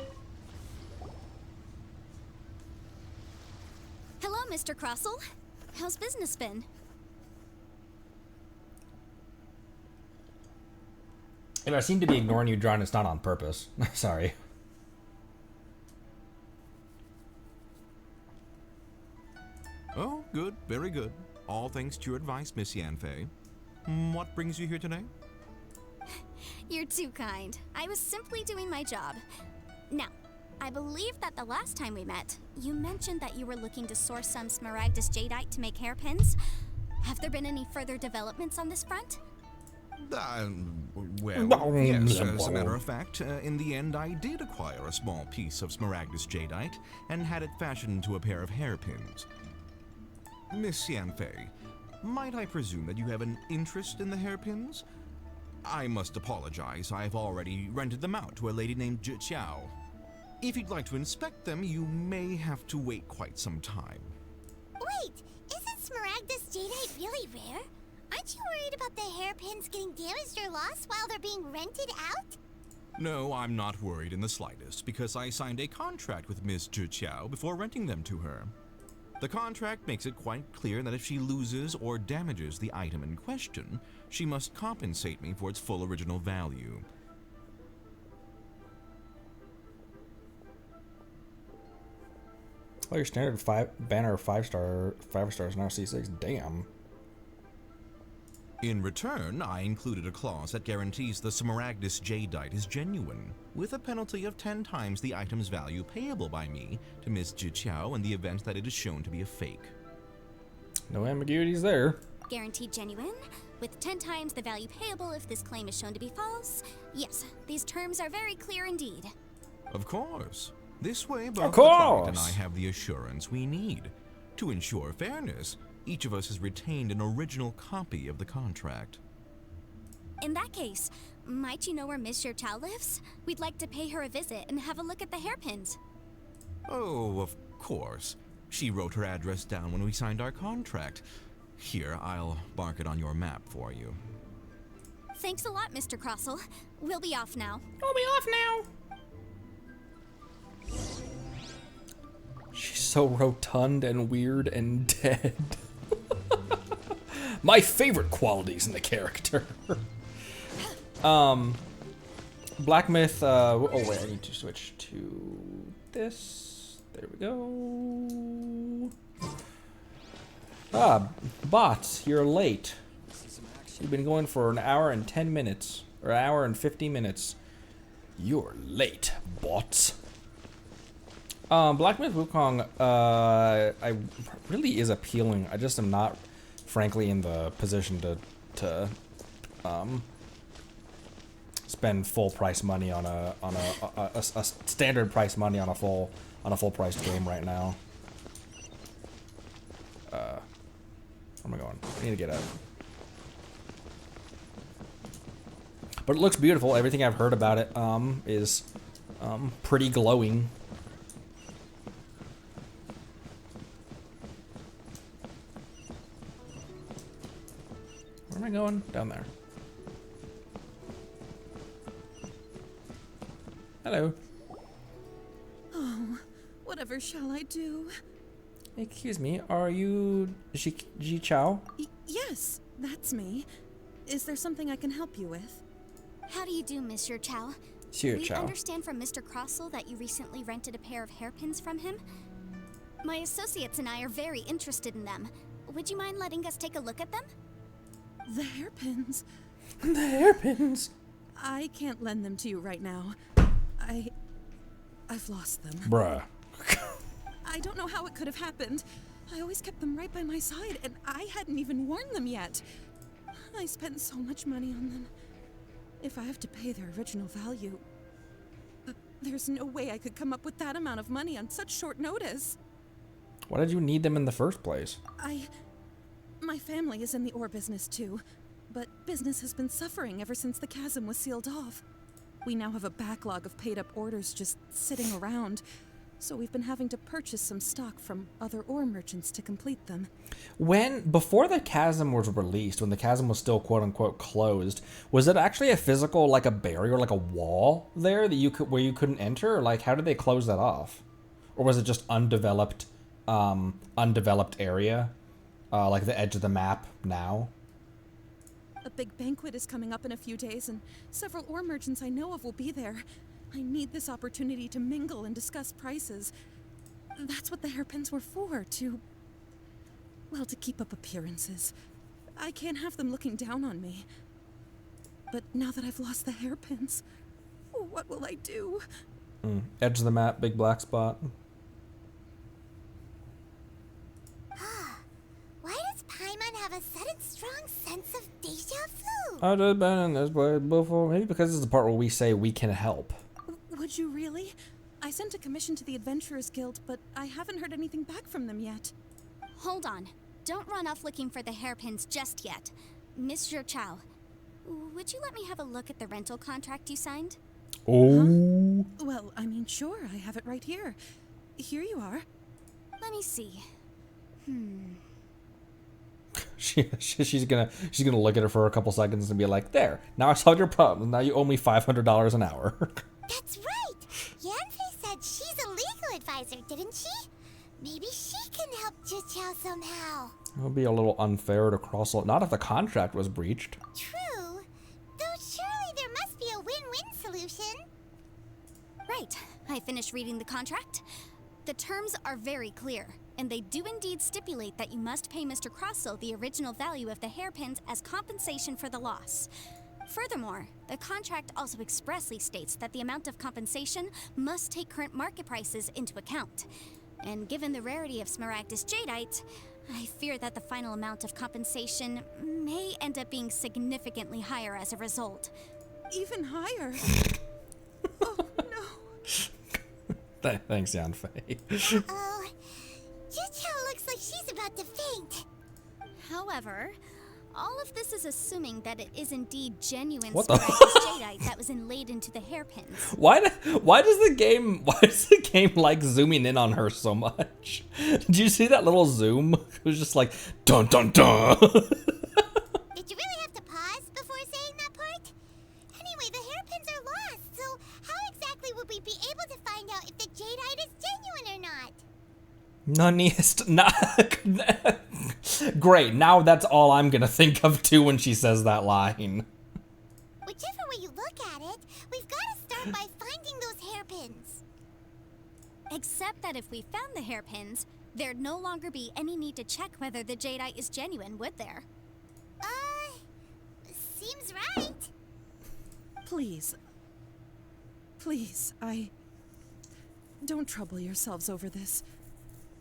Hello, Mr. Crossell. How's business been? If I seem to be ignoring you, John, it's not on purpose. Sorry. Oh, good. Very good. All thanks to your advice, Miss Yanfei. What brings you here today? You're too kind. I was simply doing my job. Now, I believe that the last time we met, you mentioned that you were looking to source some Smaragdus Jadeite to make hairpins. Have there been any further developments on this front? Well, yes, as a matter of fact, in the end I did acquire a small piece of Smaragdus Jadeite and had it fashioned into a pair of hairpins. Miss Yanfei, might I presume that you have an interest in the hairpins? I must apologize, I've already rented them out to a lady named Zhi Qiao. If you'd like to inspect them, you may have to wait quite some time. Wait, isn't Smaragdus Jadeite really rare? Aren't you worried about the hairpins getting damaged or lost while they're being rented out? No, I'm not worried in the slightest, because I signed a contract with Miss Zhi Qiao before renting them to her. The contract makes it quite clear that if she loses or damages the item in question, she must compensate me for its full original value. Oh, your standard banner 5-star, 5 stars now C6. Damn. In return, I included a clause that guarantees the Smaragdus Jadeite is genuine, with a penalty of 10 times the item's value payable by me to Miss Zhi Qiao in the event that it is shown to be a fake. No ambiguities there. Guaranteed genuine, with 10 times the value payable if this claim is shown to be false. Yes, these terms are very clear indeed. Of course. This way, both the client and I have the assurance we need. To ensure fairness, each of us has retained an original copy of the contract. In that case, might you know where Miss Zhi Qiao lives? We'd like to pay her a visit and have a look at the hairpins. Oh, of course. She wrote her address down when we signed our contract. Here, I'll mark it on your map for you. Thanks a lot, Mr. Crossell. We'll be off now. We'll be off now. She's so rotund and weird and dead. My favorite qualities in the character. Black Myth, oh wait, I need to switch to this. There we go. Bots, you're late. You've been going for an hour and 10 minutes, or an hour and 50 minutes. You're late, bots. Black Myth Wukong, I really is appealing. I just am not, frankly, in the position to spend full price money on a standard price money on a full priced game right now. Where am I going? I need to get out. But it looks beautiful. Everything I've heard about it is pretty glowing. Where am I going? Down there. Hello. Oh, whatever shall I do? Excuse me, are you Ji Chao? Yes, that's me. Is there something I can help you with? How do you do, Monsieur Chow? Monsieur We Chow. understand from Mr. Crossell that you recently rented a pair of hairpins from him. My associates and I are very interested in them. Would you mind letting us take a look at them? The hairpins? The hairpins? I can't lend them to you right now. I've lost them. Bruh. I don't know how it could have happened. I always kept them right by my side, and I hadn't even worn them yet. I spent so much money on them. If I have to pay their original value, there's no way I could come up with that amount of money on such short notice. Why did you need them in the first place? My family is in the ore business too, but business has been suffering ever since the chasm was sealed off. We now have a backlog of paid-up orders just sitting around, so we've been having to purchase some stock from other ore merchants to complete them. Before the chasm was released, when the chasm was still quote-unquote closed, was it actually a physical, like a barrier, like a wall there that where you couldn't enter? Or like, how did they close that off? Or was it just undeveloped area, like the edge of the map now? A big banquet is coming up in a few days, and several ore merchants I know of will be there. I need this opportunity to mingle and discuss prices. That's what the hairpins were for, to keep up appearances. I can't have them looking down on me. But now that I've lost the hairpins, what will I do? Edge of the map, big black spot. Why does Paimon have a sudden strong sense of deja vu? I've just been in this place before. Maybe because this is the part where we say we can help. Would you really? I sent a commission to the Adventurers Guild, but I haven't heard anything back from them yet. Hold on. Don't run off looking for the hairpins just yet. Monsieur Chow, would you let me have a look at the rental contract you signed? Oh. Huh? Well, I mean, sure, I have it right here. Here you are. Let me see. She's gonna look at her for a couple seconds and be like, "There, now I solved your problem. Now you owe me $500 an hour." That's right. Yanfei said she's a legal advisor, didn't she? Maybe she can help Jichao somehow. It would be a little unfair to Crossell. Not if the contract was breached. True. Though surely there must be a win-win solution. Right. I finished reading the contract. The terms are very clear, and they do indeed stipulate that you must pay Mr. Crossell the original value of the hairpins as compensation for the loss. Furthermore, the contract also expressly states that the amount of compensation must take current market prices into account. And given the rarity of Smaragdus Jadeite, I fear that the final amount of compensation may end up being significantly higher as a result. Even higher? Oh, no. Thanks, Yanfei. Oh, Jichao looks like she's about to faint. However, all of this is assuming that it is indeed genuine What the- Smaragdus Jadeite that was inlaid into the hairpins. Why does the game like zooming in on her so much? Did you see that little zoom? It was just like dun dun dun. Did you really have to pause before saying that part? Anyway, the hairpins are lost, so how exactly would we be able to find out if the Jadeite is genuine or not? Naniest not great. Now that's all I'm gonna think of too when she says that line. Whichever way you look at it, we've got to start by finding those hairpins. Except that if we found the hairpins, there'd no longer be any need to check whether the Jadeite is genuine, would there? Seems right. Please. Please, don't trouble yourselves over this.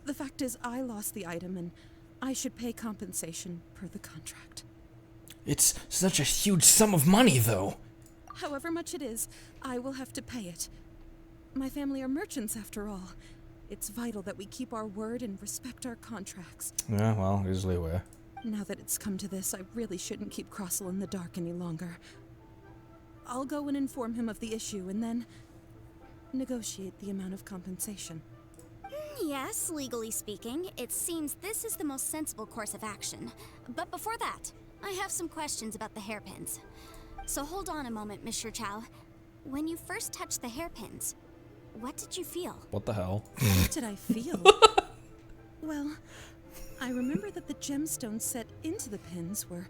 The fact is, I lost the item, and I should pay compensation per the contract. It's such a huge sum of money, though. However much it is, I will have to pay it. My family are merchants, after all. It's vital that we keep our word and respect our contracts. Yeah, well, it is Liyue. Now that it's come to this, I really shouldn't keep Crossell in the dark any longer. I'll go and inform him of the issue, and then negotiate the amount of compensation. Yes, legally speaking, it seems this is the most sensible course of action. But before that, I have some questions about the hairpins. So hold on a moment, Mr. Chow. When you first touched the hairpins, what did you feel? What the hell? What did I feel? Well, I remember that the gemstones set into the pins were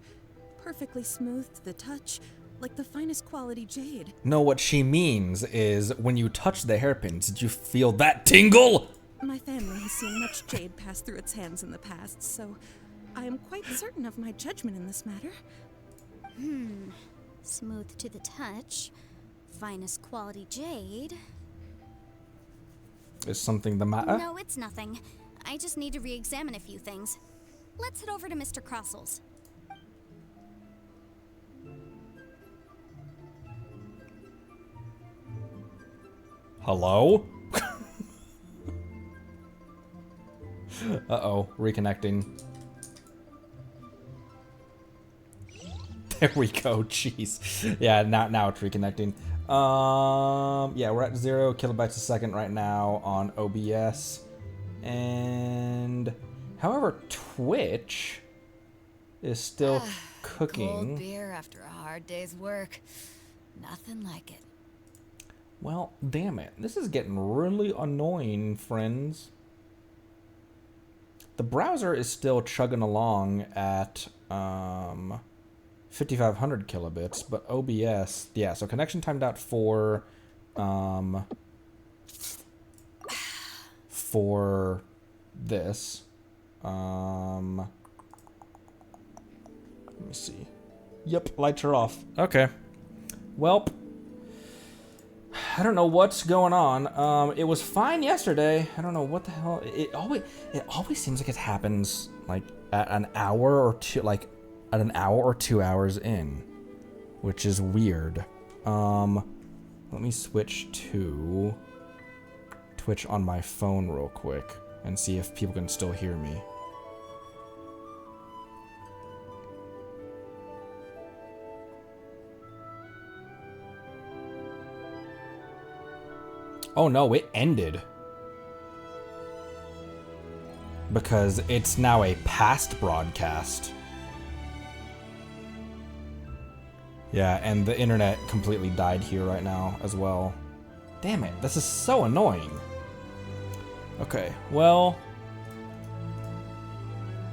perfectly smooth to the touch, like the finest quality jade. No, what she means is when you touched the hairpins, did you feel that tingle? My family has seen much jade pass through its hands in the past, so I am quite certain of my judgment in this matter. Smooth to the touch, finest quality jade. Is something the matter? No, it's nothing. I just need to re-examine a few things. Let's head over to Mr. Crossell's. Hello? Uh-oh, reconnecting. There we go, jeez. Yeah, now it's reconnecting. Yeah, we're at 0 kilobytes a second right now on OBS. And however, Twitch is still cooking. Cold beer after a hard day's work. Nothing like it. Well, damn it. This is getting really annoying, friends. The browser is still chugging along at 5500 kilobits, but OBS, yeah, so connection timed out for this. Let me see. Yep, lights are off. Okay. Welp. I don't know what's going on. It was fine yesterday. I don't know what the hell. It always seems like it happens like at an hour or two, like at an hour or 2 hours in, which is weird. Let me switch to Twitch on my phone real quick and see if people can still hear me. Oh no, it ended. Because it's now a past broadcast. Yeah, and the internet completely died here right now as well. Damn it, this is so annoying. Okay, well,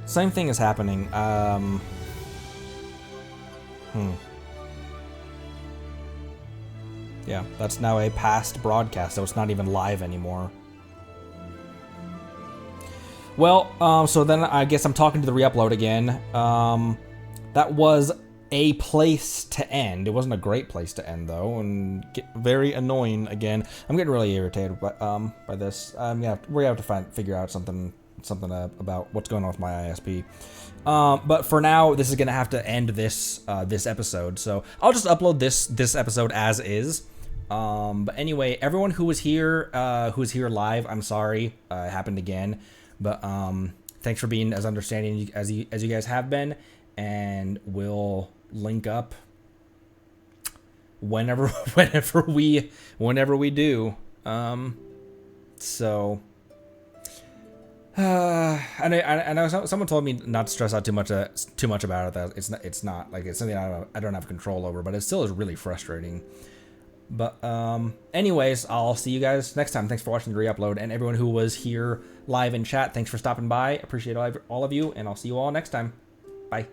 same thing is happening. Yeah, that's now a past broadcast, so it's not even live anymore. Well, so then I guess I'm talking to the re-upload again. That was a place to end. It wasn't a great place to end, though, and get very annoying again. I'm getting really irritated by this. Yeah, we're gonna have to figure out something about what's going on with my ISP. But for now, this is gonna have to end this this episode. So I'll just upload this episode as is. But anyway, everyone who was here live, I'm sorry, it happened again. But thanks for being as understanding as you guys have been, and we'll link up whenever we do. So I know someone told me not to stress out too much about it. That it's not like it's something I don't have control over, but it still is really frustrating. But anyways, I'll see you guys next time. Thanks for watching the re-upload, and everyone who was here live in chat, thanks for stopping by. Appreciate all of you, and I'll see you all next time. Bye.